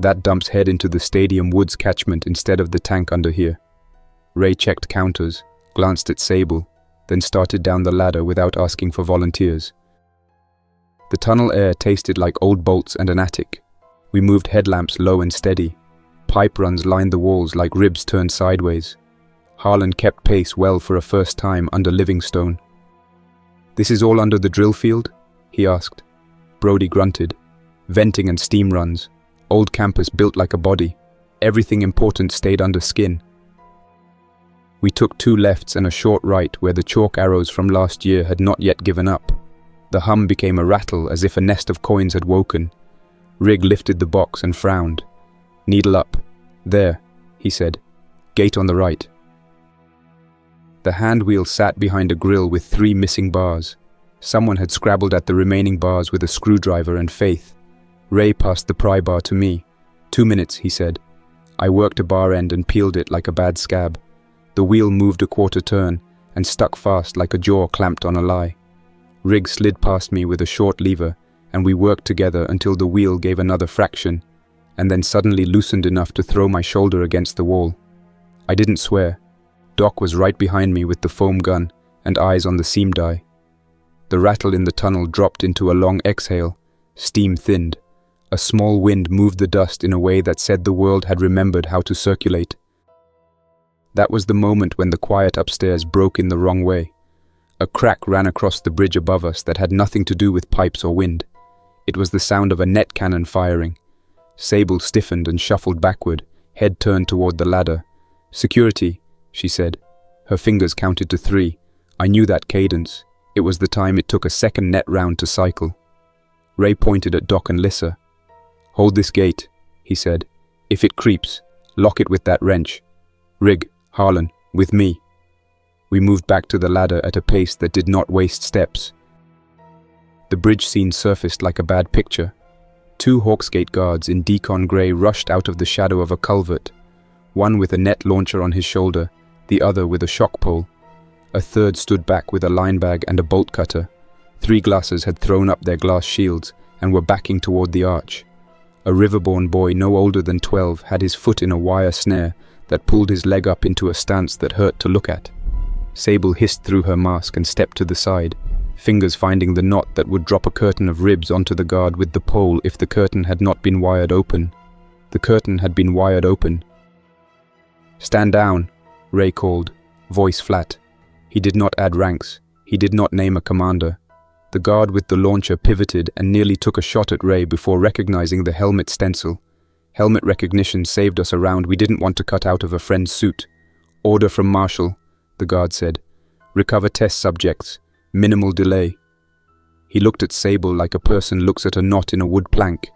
That dumps head into the stadium woods catchment instead of the tank under here." Ray checked counters, glanced at Sable, then started down the ladder without asking for volunteers. The tunnel air tasted like old bolts and an attic. We moved headlamps low and steady. Pipe runs lined the walls like ribs turned sideways. Harlan kept pace well for a first time under Livingstone. "This is all under the drill field?" he asked. Brody grunted. "Venting and steam runs. Old campus built like a body. Everything important stayed under skin." We took 2 lefts and a short right where the chalk arrows from last year had not yet given up. The hum became a rattle as if a nest of coins had woken. Rig lifted the box and frowned. "Needle up. There," he said. "Gate on the right." The hand wheel sat behind a grill with 3 missing bars. Someone had scrabbled at the remaining bars with a screwdriver and faith. Ray passed the pry bar to me. 2 minutes, he said. I worked a bar end and peeled it like a bad scab. The wheel moved a quarter turn and stuck fast like a jaw clamped on a lie. Rig slid past me with a short lever, and we worked together until the wheel gave another fraction, and then suddenly loosened enough to throw my shoulder against the wall. I didn't swear. Doc was right behind me with the foam gun and eyes on the seam die. The rattle in the tunnel dropped into a long exhale. Steam thinned. A small wind moved the dust in a way that said the world had remembered how to circulate. That was the moment when the quiet upstairs broke in the wrong way. A crack ran across the bridge above us that had nothing to do with pipes or wind. It was the sound of a net cannon firing. Sable stiffened and shuffled backward, head turned toward the ladder. "Security," she said. Her fingers counted to 3. I knew that cadence. It was the time it took a second net round to cycle. Ray pointed at Doc and Lissa. "Hold this gate," he said. "If it creeps, lock it with that wrench. Rig, Harlan, with me." We moved back to the ladder at a pace that did not waste steps. The bridge scene surfaced like a bad picture. 2 Hawksgate guards in decon grey rushed out of the shadow of a culvert, one with a net launcher on his shoulder, the other with a shock pole. A third stood back with a line bag and a bolt cutter. 3 glassers had thrown up their glass shields and were backing toward the arch. A riverborn boy no older than 12 had his foot in a wire snare that pulled his leg up into a stance that hurt to look at. Sable hissed through her mask and stepped to the side, fingers finding the knot that would drop a curtain of ribs onto the guard with the pole if the curtain had not been wired open. The curtain had been wired open. "Stand down," Ray called, voice flat. He did not add ranks. He did not name a commander. The guard with the launcher pivoted and nearly took a shot at Ray before recognizing the helmet stencil. Helmet recognition saved us a round we didn't want to cut out of a friend's suit. "Order from Marshal," the guard said. "Recover test subjects. Minimal delay." He looked at Sable like a person looks at a knot in a wood plank.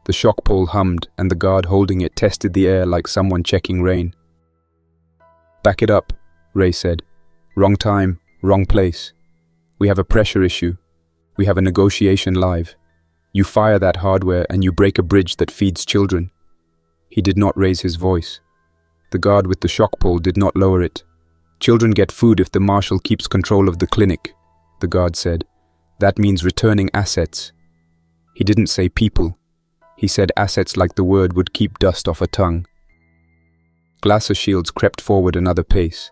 The shock pole hummed, and the guard holding it tested the air like someone checking rain. Back it up, Ray said. Wrong time, wrong place. We have a pressure issue. We have a negotiation live. You fire that hardware and you break a bridge that feeds children. He did not raise his voice. The guard with the shock pole did not lower it. Children get food if the marshal keeps control of the clinic, the guard said. That means returning assets. He didn't say people. He said assets like the word would keep dust off a tongue. Glasser shields crept forward another pace.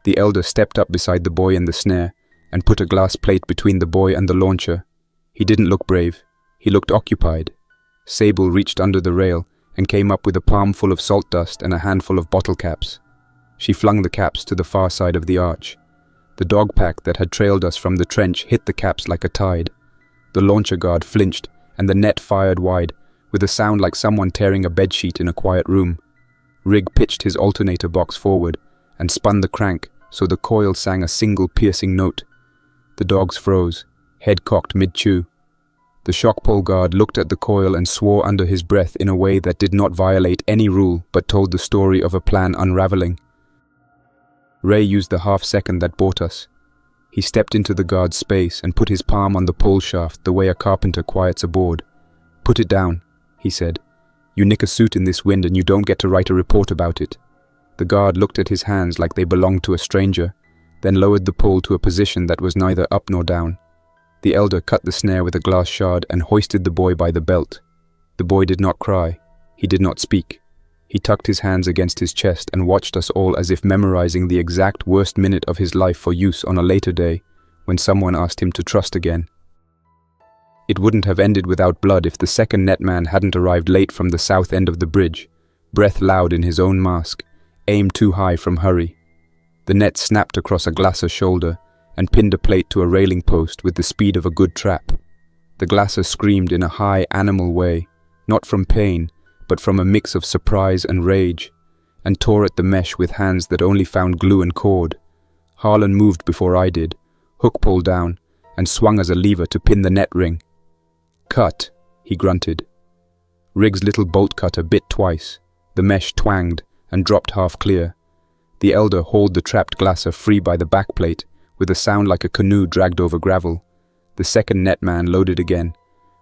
The elder stepped up beside the boy in the snare and put a glass plate between the boy and the launcher. He didn't look brave. He looked occupied. Sable reached under the rail and came up with a palm full of salt dust and a handful of bottle caps. She flung the caps to the far side of the arch. The dog pack that had trailed us from the trench hit the caps like a tide. The launcher guard flinched and the net fired wide with a sound like someone tearing a bedsheet in a quiet room. Rig pitched his alternator box forward and spun the crank so the coil sang a single piercing note. The dogs froze, head cocked mid-chew. The shock pole guard looked at the coil and swore under his breath in a way that did not violate any rule but told the story of a plan unraveling. Ray used the half-second that bought us. He stepped into the guard's space and put his palm on the pole shaft the way a carpenter quiets a board. "Put it down," he said. "You nick a suit in this wind and you don't get to write a report about it." The guard looked at his hands like they belonged to a stranger, then lowered the pole to a position that was neither up nor down. The elder cut the snare with a glass shard and hoisted the boy by the belt. The boy did not cry. He did not speak. He tucked his hands against his chest and watched us all as if memorizing the exact worst minute of his life for use on a later day, when someone asked him to trust again. It wouldn't have ended without blood if the second netman hadn't arrived late from the south end of the bridge, breath loud in his own mask, aim too high from hurry. The net snapped across a Glasser shoulder and pinned a plate to a railing post with the speed of a good trap. The Glasser screamed in a high animal way, not from pain, but from a mix of surprise and rage, and tore at the mesh with hands that only found glue and cord. Harlan moved before I did, hook pulled down, and swung as a lever to pin the net ring. "Cut," he grunted. Rig's little bolt cutter bit twice. The mesh twanged and dropped half clear. The elder hauled the trapped Glasser free by the backplate, with a sound like a canoe dragged over gravel. The second netman loaded again.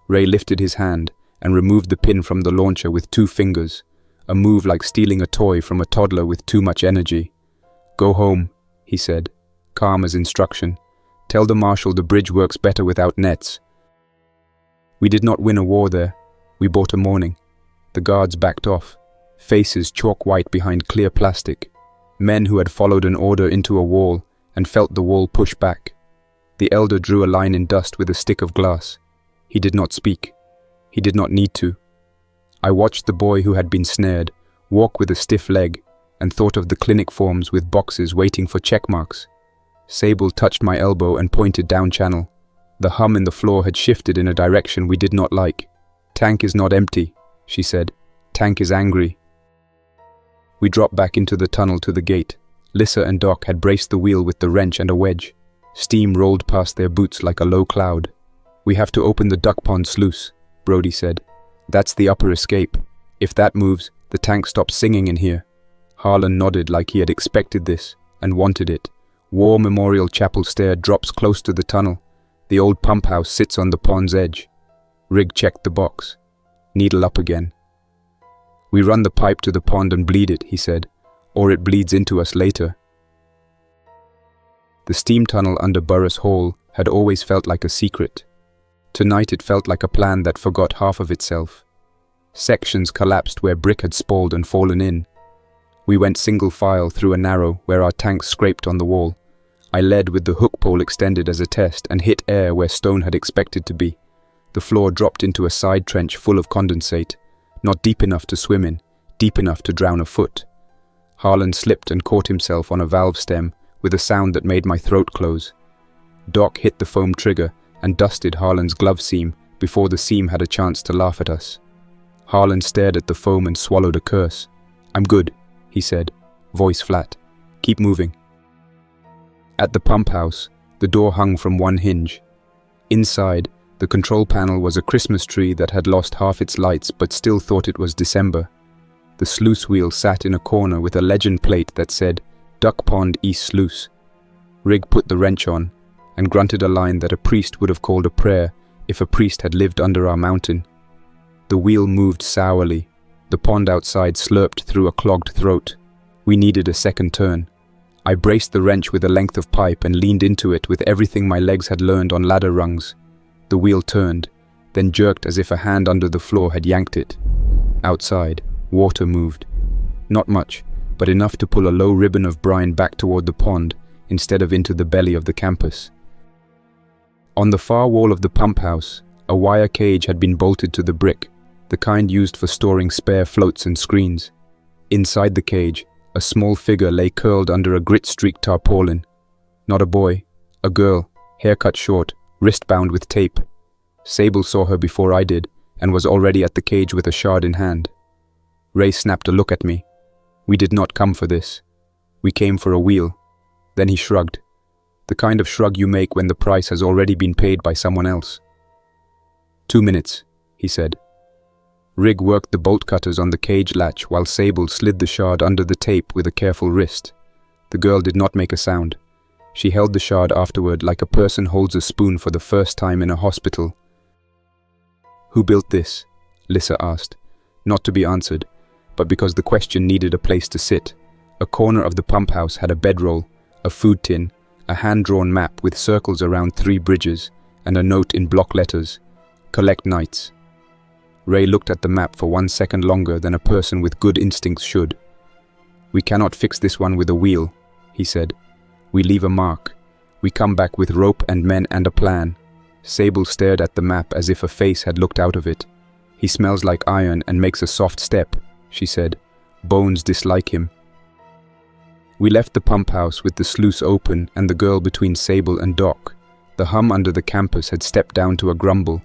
Ray lifted his hand and removed the pin from the launcher with 2 fingers, a move like stealing a toy from a toddler with too much energy. "Go home," he said, calm as instruction. "Tell the marshal the bridge works better without nets." We did not win a war there. We bought a morning. The guards backed off, faces chalk white behind clear plastic. Men who had followed an order into a wall and felt the wall push back. The elder drew a line in dust with a stick of glass. He did not speak. He did not need to. I watched the boy who had been snared walk with a stiff leg and thought of the clinic forms with boxes waiting for check marks. Sable touched my elbow and pointed down channel. The hum in the floor had shifted in a direction we did not like. "Tank is not empty," she said. "Tank is angry." We dropped back into the tunnel to the gate. Lissa and Doc had braced the wheel with the wrench and a wedge. Steam rolled past their boots like a low cloud. "We have to open the duck pond sluice," Brody said. "That's the upper escape. If that moves, the tank stops singing in here." Harlan nodded like he had expected this and wanted it. War Memorial Chapel stair drops close to the tunnel. The old pump house sits on the pond's edge. Rig checked the box. Needle up again. "We run the pipe to the pond and bleed it," he said, "or it bleeds into us later." The steam tunnel under Burris Hall had always felt like a secret. Tonight it felt like a plan that forgot half of itself. Sections collapsed where brick had spalled and fallen in. We went single file through a narrow where our tanks scraped on the wall. I led with the hook pole extended as a test and hit air where stone had expected to be. The floor dropped into a side trench full of condensate, not deep enough to swim in, deep enough to drown a foot. Harlan slipped and caught himself on a valve stem with a sound that made my throat close. Doc hit the foam trigger and dusted Harlan's glove seam before the seam had a chance to laugh at us. Harlan stared at the foam and swallowed a curse. "I'm good," he said, voice flat. "Keep moving." At the pump house, the door hung from one hinge. Inside, the control panel was a Christmas tree that had lost half its lights but still thought it was December. The sluice wheel sat in a corner with a legend plate that said, Duck Pond East Sluice. Rig put the wrench on and grunted a line that a priest would have called a prayer if a priest had lived under our mountain. The wheel moved sourly. The pond outside slurped through a clogged throat. We needed a second turn. I braced the wrench with a length of pipe and leaned into it with everything my legs had learned on ladder rungs. The wheel turned, then jerked as if a hand under the floor had yanked it. Outside, water moved. Not much, but enough to pull a low ribbon of brine back toward the pond instead of into the belly of the campus. On the far wall of the pump house, a wire cage had been bolted to the brick, the kind used for storing spare floats and screens. Inside the cage, a small figure lay curled under a grit-streaked tarpaulin. Not a boy, a girl, hair cut short, wrist-bound with tape. Sable saw her before I did, and was already at the cage with a shard in hand. Ray snapped a look at me. We did not come for this. We came for a wheel. Then he shrugged. The kind of shrug you make when the price has already been paid by someone else. 2 minutes, he said. Rig worked the bolt cutters on the cage latch while Sable slid the shard under the tape with a careful wrist. The girl did not make a sound. She held the shard afterward like a person holds a spoon for the first time in a hospital. Who built this? Lissa asked, not to be answered, but because the question needed a place to sit. A corner of the pump house had a bedroll, a food tin, a hand-drawn map with circles around 3 bridges, and a note in block letters, "Collect nights." Ray looked at the map for 1 second longer than a person with good instincts should. "We cannot fix this one with a wheel," he said. "We leave a mark. We come back with rope and men and a plan." Sable stared at the map as if a face had looked out of it. "He smells like iron and makes a soft step," she said. "Bones dislike him." We left the pump house with the sluice open and the girl between Sable and Doc. The hum under the campus had stepped down to a grumble.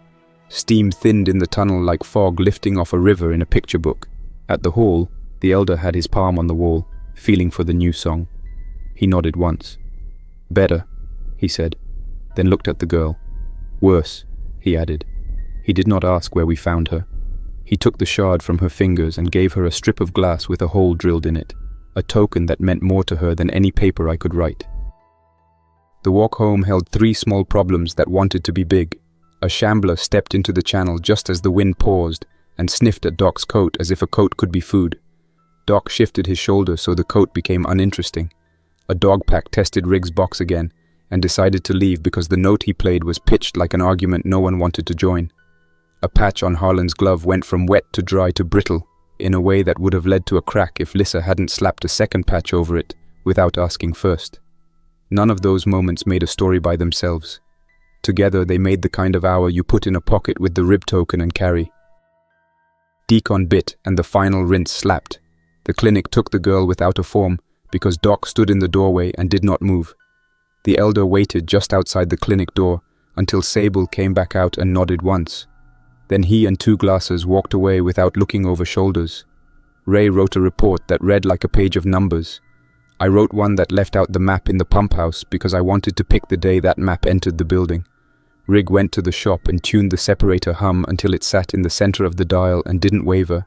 Steam thinned in the tunnel like fog lifting off a river in a picture book. At the hall, the elder had his palm on the wall, feeling for the new song. He nodded once. "Better," he said, then looked at the girl. "Worse," he added. He did not ask where we found her. He took the shard from her fingers and gave her a strip of glass with a hole drilled in it, a token that meant more to her than any paper I could write. The walk home held 3 small problems that wanted to be big. A shambler stepped into the channel just as the wind paused and sniffed at Doc's coat as if a coat could be food. Doc shifted his shoulder so the coat became uninteresting. A dog pack tested Rig's box again and decided to leave because the note he played was pitched like an argument no one wanted to join. A patch on Harlan's glove went from wet to dry to brittle in a way that would have led to a crack if Lissa hadn't slapped a second patch over it without asking first. None of those moments made a story by themselves. Together they made the kind of hour you put in a pocket with the rib token and carry. Decon bit and the final rinse slapped. The clinic took the girl without a form because Doc stood in the doorway and did not move. The elder waited just outside the clinic door until Sable came back out and nodded once. Then he and 2 glasses walked away without looking over shoulders. Ray wrote a report that read like a page of numbers. I wrote one that left out the map in the pump house because I wanted to pick the day that map entered the building. Rig went to the shop and tuned the separator hum until it sat in the center of the dial and didn't waver.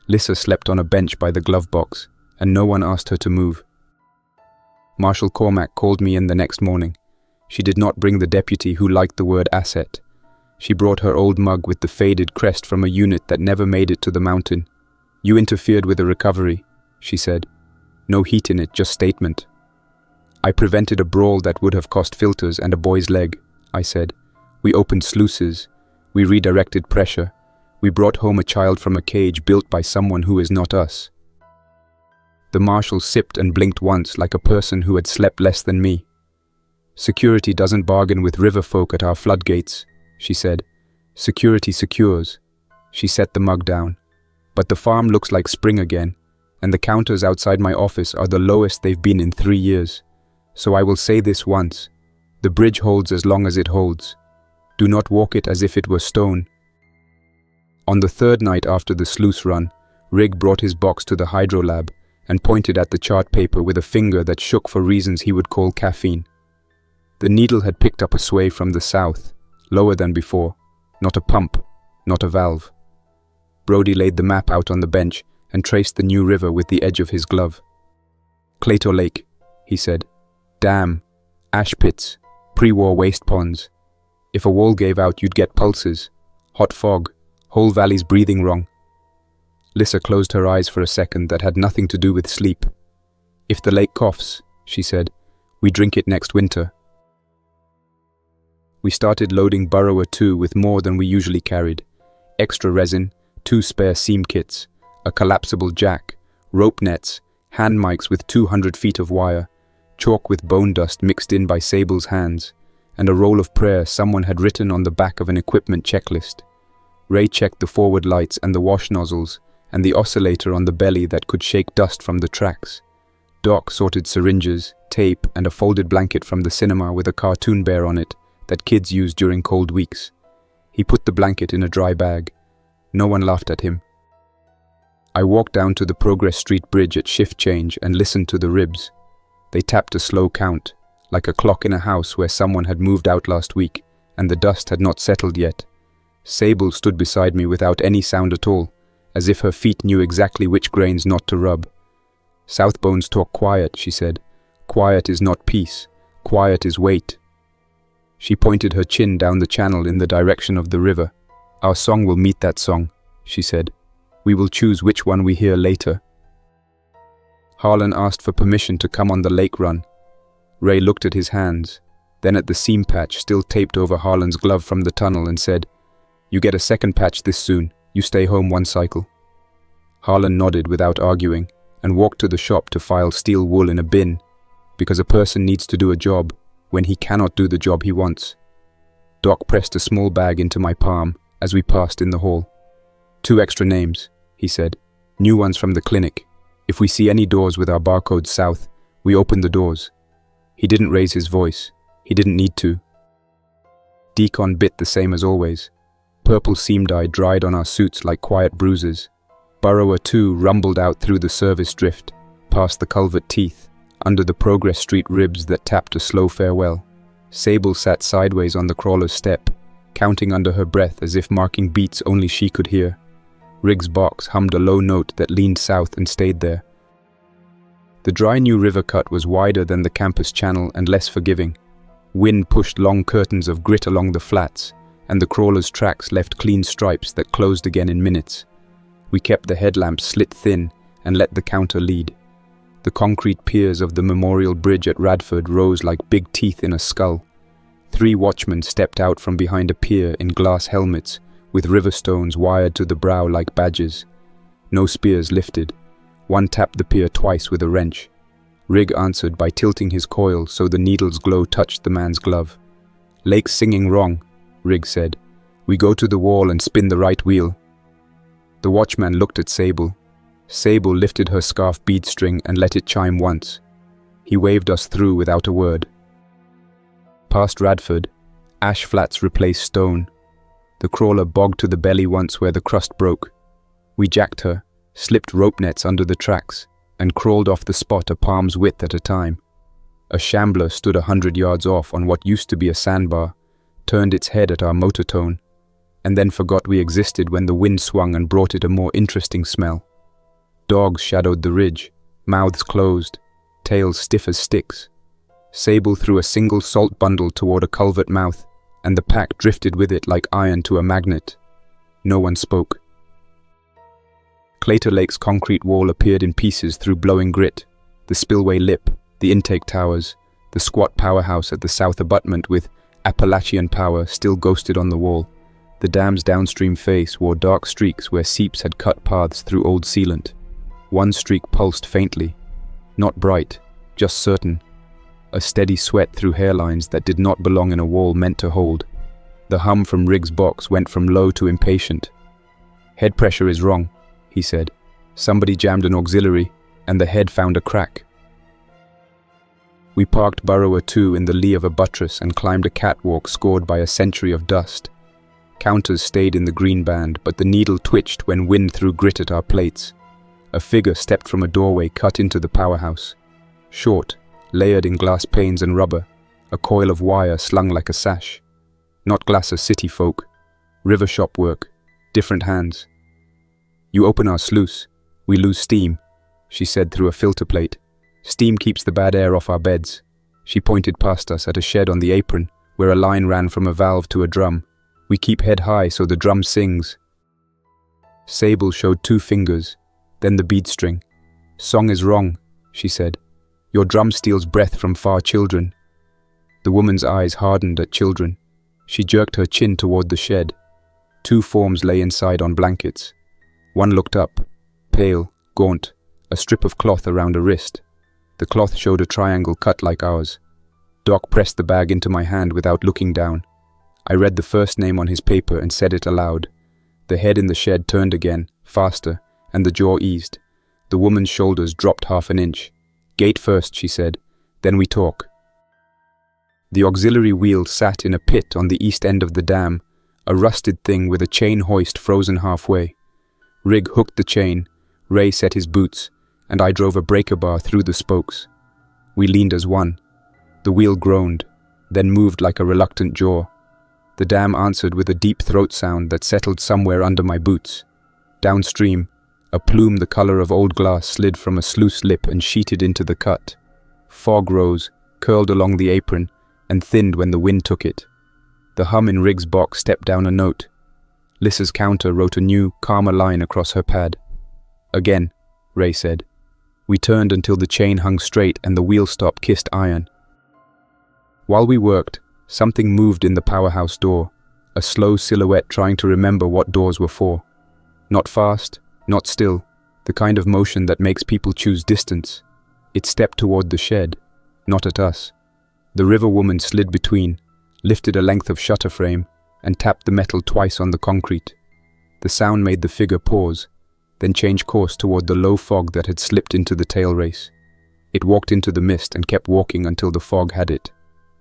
Lissa slept on a bench by the glove box, and no one asked her to move. Marshal Cormack called me in the next morning. She did not bring the deputy who liked the word asset. She brought her old mug with the faded crest from a unit that never made it to the mountain. "You interfered with the recovery," she said. "No heat in it, just statement." "I prevented a brawl that would have cost filters and a boy's leg," I said. "We opened sluices. We redirected pressure. We brought home a child from a cage built by someone who is not us." The marshal sipped and blinked once like a person who had slept less than me. "Security doesn't bargain with river folk at our floodgates," she said. "Security secures." She set the mug down. "But the farm looks like spring again, and the counters outside my office are the lowest they've been in 3 years. So I will say this once. The bridge holds as long as it holds. Do not walk it as if it were stone." On the 3rd night after the sluice run, Rig brought his box to the hydro lab and pointed at the chart paper with a finger that shook for reasons he would call caffeine. The needle had picked up a sway from the south, lower than before. Not a pump, not a valve. Brody laid the map out on the bench and traced the new river with the edge of his glove. "Claytor Lake," he said. Damn. Ash pits. Pre-war waste ponds. If a wall gave out, you'd get pulses. Hot fog. Whole valleys breathing wrong. Lissa closed her eyes for a second that had nothing to do with sleep. If the lake coughs, she said, we drink it next winter. We started loading Burrower 2 with more than we usually carried. Extra resin, 2 spare seam kits, a collapsible jack, rope nets, hand mics with 200 feet of wire, chalk with bone dust mixed in by Sable's hands, and a roll of prayer someone had written on the back of an equipment checklist. Ray checked the forward lights and the wash nozzles, and the oscillator on the belly that could shake dust from the tracks. Doc sorted syringes, tape, and a folded blanket from the cinema with a cartoon bear on it that kids use during cold weeks. He put the blanket in a dry bag. No one laughed at him. I walked down to the Progress Street Bridge at shift change and listened to the ribs. They tapped a slow count, like a clock in a house where someone had moved out last week and the dust had not settled yet. Sable stood beside me without any sound at all, as if her feet knew exactly which grains not to rub. Southbones talk quiet, she said. Quiet is not peace. Quiet is weight. She pointed her chin down the channel in the direction of the river. Our song will meet that song, she said. We will choose which one we hear later. Harlan asked for permission to come on the lake run. Ray looked at his hands, then at the seam patch still taped over Harlan's glove from the tunnel and said, You get a second patch this soon. You stay home 1 cycle. Harlan nodded without arguing and walked to the shop to file steel wool in a bin, because a person needs to do a job when he cannot do the job he wants. Doc pressed a small bag into my palm as we passed in the hall. 2 extra names, he said. New ones from the clinic. If we see any doors with our barcodes south, we open the doors. He didn't raise his voice. He didn't need to. Decon bit the same as always. Purple seam dye dried on our suits like quiet bruises. Burrower 2 rumbled out through the service drift, past the culvert teeth, under the Progress Street ribs that tapped a slow farewell. Sable sat sideways on the crawler's step, counting under her breath as if marking beats only she could hear. Riggs' box hummed a low note that leaned south and stayed there. The dry new river cut was wider than the campus channel and less forgiving. Wind pushed long curtains of grit along the flats, and the crawler's tracks left clean stripes that closed again in minutes. We kept the headlamps slit thin and let the counter lead. The concrete piers of the Memorial Bridge at Radford rose like big teeth in a skull. 3 watchmen stepped out from behind a pier in glass helmets, with river stones wired to the brow like badges. No spears lifted. One tapped the pier twice with a wrench. Rig answered by tilting his coil so the needle's glow touched the man's glove. Lake's singing wrong, Rig said. We go to the wall and spin the right wheel. The watchman looked at Sable. Sable lifted her scarf bead string and let it chime once. He waved us through without a word. Past Radford, ash flats replaced stone. The crawler bogged to the belly once where the crust broke. We jacked her, slipped rope nets under the tracks, and crawled off the spot a palm's width at a time. A shambler stood 100 yards off on what used to be a sandbar, turned its head at our motor tone, and then forgot we existed when the wind swung and brought it a more interesting smell. Dogs shadowed the ridge, mouths closed, tails stiff as sticks. Sable threw a single salt bundle toward a culvert mouth, and the pack drifted with it like iron to a magnet. No one spoke. Claytor Lake's concrete wall appeared in pieces through blowing grit, the spillway lip, the intake towers, the squat powerhouse at the south abutment with Appalachian power still ghosted on the wall. The dam's downstream face wore dark streaks where seeps had cut paths through old sealant. One streak pulsed faintly, not bright, just certain. A steady sweat through hairlines that did not belong in a wall meant to hold. The hum from Riggs' box went from low to impatient. Head pressure is wrong, he said. Somebody jammed an auxiliary, and the head found a crack. We parked Burrower 2 in the lee of a buttress and climbed a catwalk scored by a century of dust. Counters stayed in the green band, but the needle twitched when wind threw grit at our plates. A figure stepped from a doorway cut into the powerhouse. Short, layered in glass panes and rubber, a coil of wire slung like a sash. Not Glasser city folk. River shop work. Different hands. You open our sluice. We lose steam, she said through a filter plate. Steam keeps the bad air off our beds. She pointed past us at a shed on the apron, where a line ran from a valve to a drum. We keep head high so the drum sings. Sable showed 2 fingers, then the bead string. Song is wrong, she said. Your drum steals breath from far children. The woman's eyes hardened at children. She jerked her chin toward the shed. 2 forms lay inside on blankets. One looked up, pale, gaunt, a strip of cloth around a wrist. The cloth showed a triangle cut like ours. Doc pressed the bag into my hand without looking down. I read the first name on his paper and said it aloud. The head in the shed turned again, faster, and the jaw eased. The woman's shoulders dropped half an inch. Gate first, she said, then we talk. The auxiliary wheel sat in a pit on the east end of the dam, a rusted thing with a chain hoist frozen halfway. Rig hooked the chain, Ray set his boots, and I drove a breaker bar through the spokes. We leaned as one. The wheel groaned, then moved like a reluctant jaw. The dam answered with a deep throat sound that settled somewhere under my boots. Downstream, a plume the color of old glass slid from a sluice lip and sheeted into the cut. Fog rose, curled along the apron, and thinned when the wind took it. The hum in Rig's box stepped down a note. Lissa's counter wrote a new, calmer line across her pad. Again, Ray said. We turned until the chain hung straight and the wheel stop kissed iron. While we worked, something moved in the powerhouse door, a slow silhouette trying to remember what doors were for. Not fast, not still, the kind of motion that makes people choose distance. It stepped toward the shed, not at us. The river woman slid between, lifted a length of shutter frame, and tapped the metal twice on the concrete. The sound made the figure pause, then change course toward the low fog that had slipped into the tail race. It walked into the mist and kept walking until the fog had it.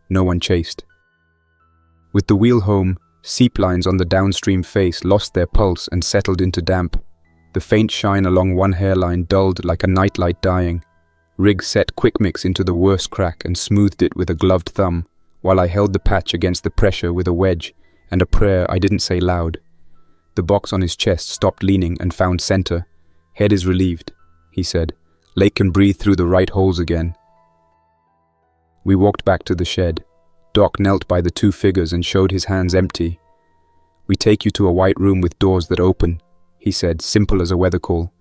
No one chased. With the wheel home, seep lines on the downstream face lost their pulse and settled into damp. The faint shine along one hairline dulled like a nightlight dying. Rig set quick mix into the worst crack and smoothed it with a gloved thumb, while I held the patch against the pressure with a wedge and a prayer I didn't say loud. The box on his chest stopped leaning and found center. Head is relieved, he said. Lake can breathe through the right holes again. We walked back to the shed. Doc knelt by the 2 figures and showed his hands empty. We take you to a white room with doors that open, he said, simple as a weather call.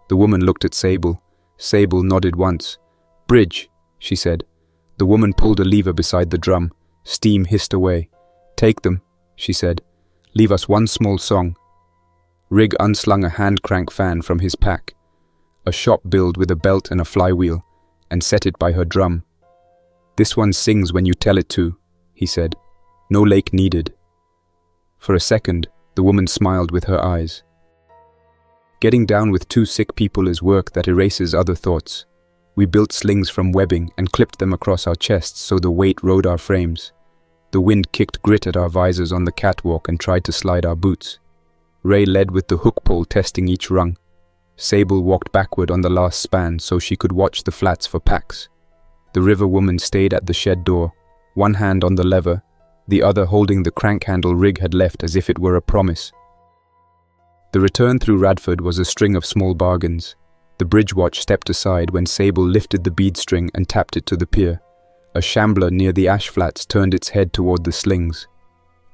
The woman looked at Sable. Sable nodded once. Bridge, she said. The woman pulled a lever beside the drum. Steam hissed away. Take them, she said. Leave us one small song. Rig unslung a hand crank fan from his pack, a shop build with a belt and a flywheel, and set it by her drum. This one sings when you tell it to, he said. No lake needed. For a second, the woman smiled with her eyes. Getting down with 2 sick people is work that erases other thoughts. We built slings from webbing and clipped them across our chests so the weight rode our frames. The wind kicked grit at our visors on the catwalk and tried to slide our boots. Ray led with the hook pole testing each rung. Sable walked backward on the last span so she could watch the flats for packs. The river woman stayed at the shed door, one hand on the lever, the other holding the crank handle Rig had left as if it were a promise. The return through Radford was a string of small bargains. The bridge watch stepped aside when Sable lifted the bead string and tapped it to the pier. A shambler near the ash flats turned its head toward the slings.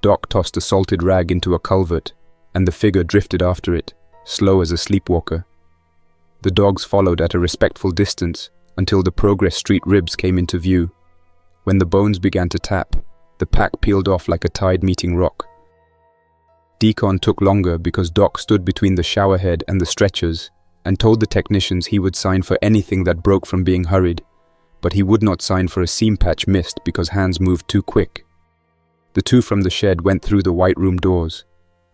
Doc tossed a salted rag into a culvert, and the figure drifted after it, slow as a sleepwalker. The dogs followed at a respectful distance until the Progress Street ribs came into view. When the bones began to tap, the pack peeled off like a tide meeting rock. Decon took longer because Doc stood between the showerhead and the stretchers and told the technicians he would sign for anything that broke from being hurried, but he would not sign for a seam patch missed because hands moved too quick. The 2 from the shed went through the white room doors.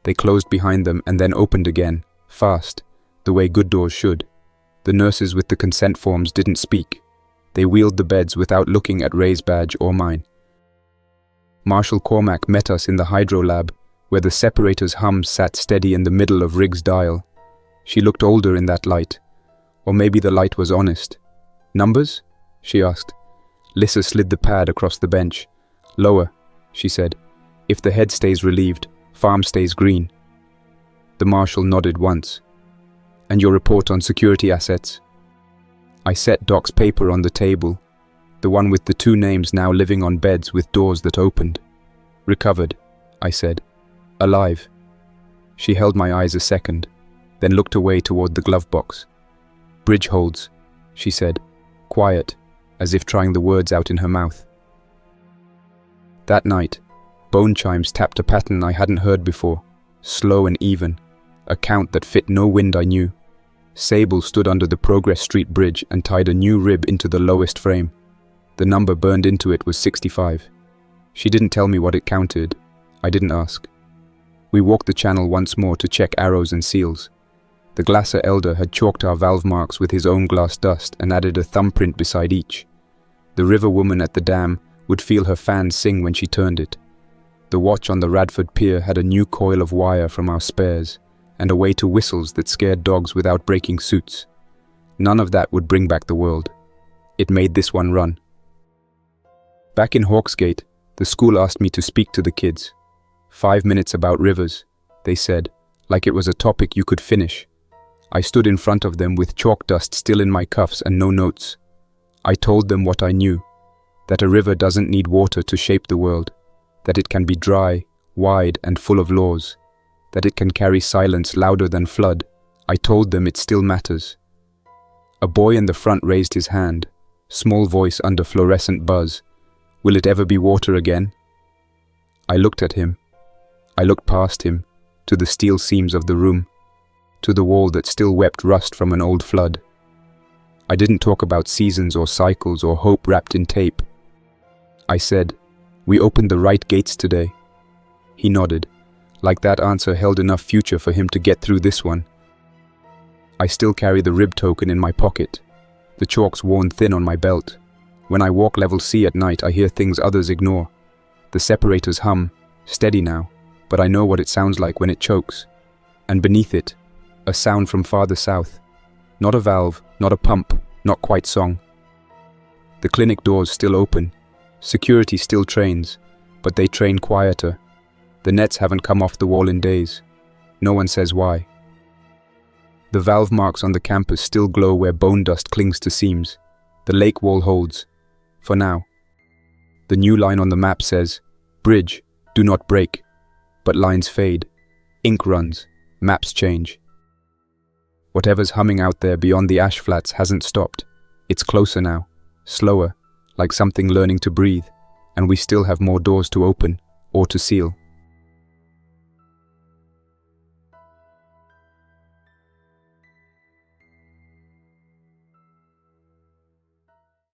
They closed behind them and then opened again, fast, the way good doors should. The nurses with the consent forms didn't speak. They wheeled the beds without looking at Ray's badge or mine. Marshal Cormack met us in the hydro lab, where the separator's hum sat steady in the middle of Rig's dial. She looked older in that light, or maybe the light was honest. Numbers? She asked. Lissa slid the pad across the bench. Lower, she said. If the head stays relieved, farm stays green. The marshal nodded once. And your report on security assets? I set Doc's paper on the table, the one with the 2 names now living on beds with doors that opened. Recovered, I said. Alive. She held my eyes a second, then looked away toward the glove box. Bridge holds, she said, quiet, as if trying the words out in her mouth. That night, bone chimes tapped a pattern I hadn't heard before, slow and even, a count that fit no wind I knew. Sable stood under the Progress Street Bridge and tied a new rib into the lowest frame. The number burned into it was 65. She didn't tell me what it counted. I didn't ask. We walked the channel once more to check arrows and seals. The Glasser elder had chalked our valve marks with his own glass dust and added a thumbprint beside each. The river woman at the dam would feel her fan sing when she turned it. The watch on the Radford Pier had a new coil of wire from our spares, and a way to whistles that scared dogs without breaking suits. None of that would bring back the world. It made this one run. Back in Hawksgate, the school asked me to speak to the kids. 5 minutes about rivers, they said, like it was a topic you could finish. I stood in front of them with chalk dust still in my cuffs and no notes. I told them what I knew, that a river doesn't need water to shape the world, that it can be dry, wide, and full of laws, that it can carry silence louder than flood. I told them it still matters. A boy in the front raised his hand, small voice under fluorescent buzz. Will it ever be water again? I looked at him. I looked past him, to the steel seams of the room, to the wall that still wept rust from an old flood. I didn't talk about seasons or cycles or hope wrapped in tape. I said, we opened the right gates today. He nodded, like that answer held enough future for him to get through this one. I still carry the rib token in my pocket, the chalk's worn thin on my belt. When I walk level C at night, I hear things others ignore. The separators hum, steady now, but I know what it sounds like when it chokes. And beneath it, a sound from farther south. Not a valve, not a pump, not quite song. The clinic doors still open. Security still trains, but they train quieter. The nets haven't come off the wall in days. No one says why. The valve marks on the campus still glow where bone dust clings to seams. The lake wall holds. For now. The new line on the map says, bridge, do not break. But lines fade. Ink runs. Maps change. Whatever's humming out there beyond the ash flats hasn't stopped. It's closer now, slower, like something learning to breathe, and we still have more doors to open or to seal.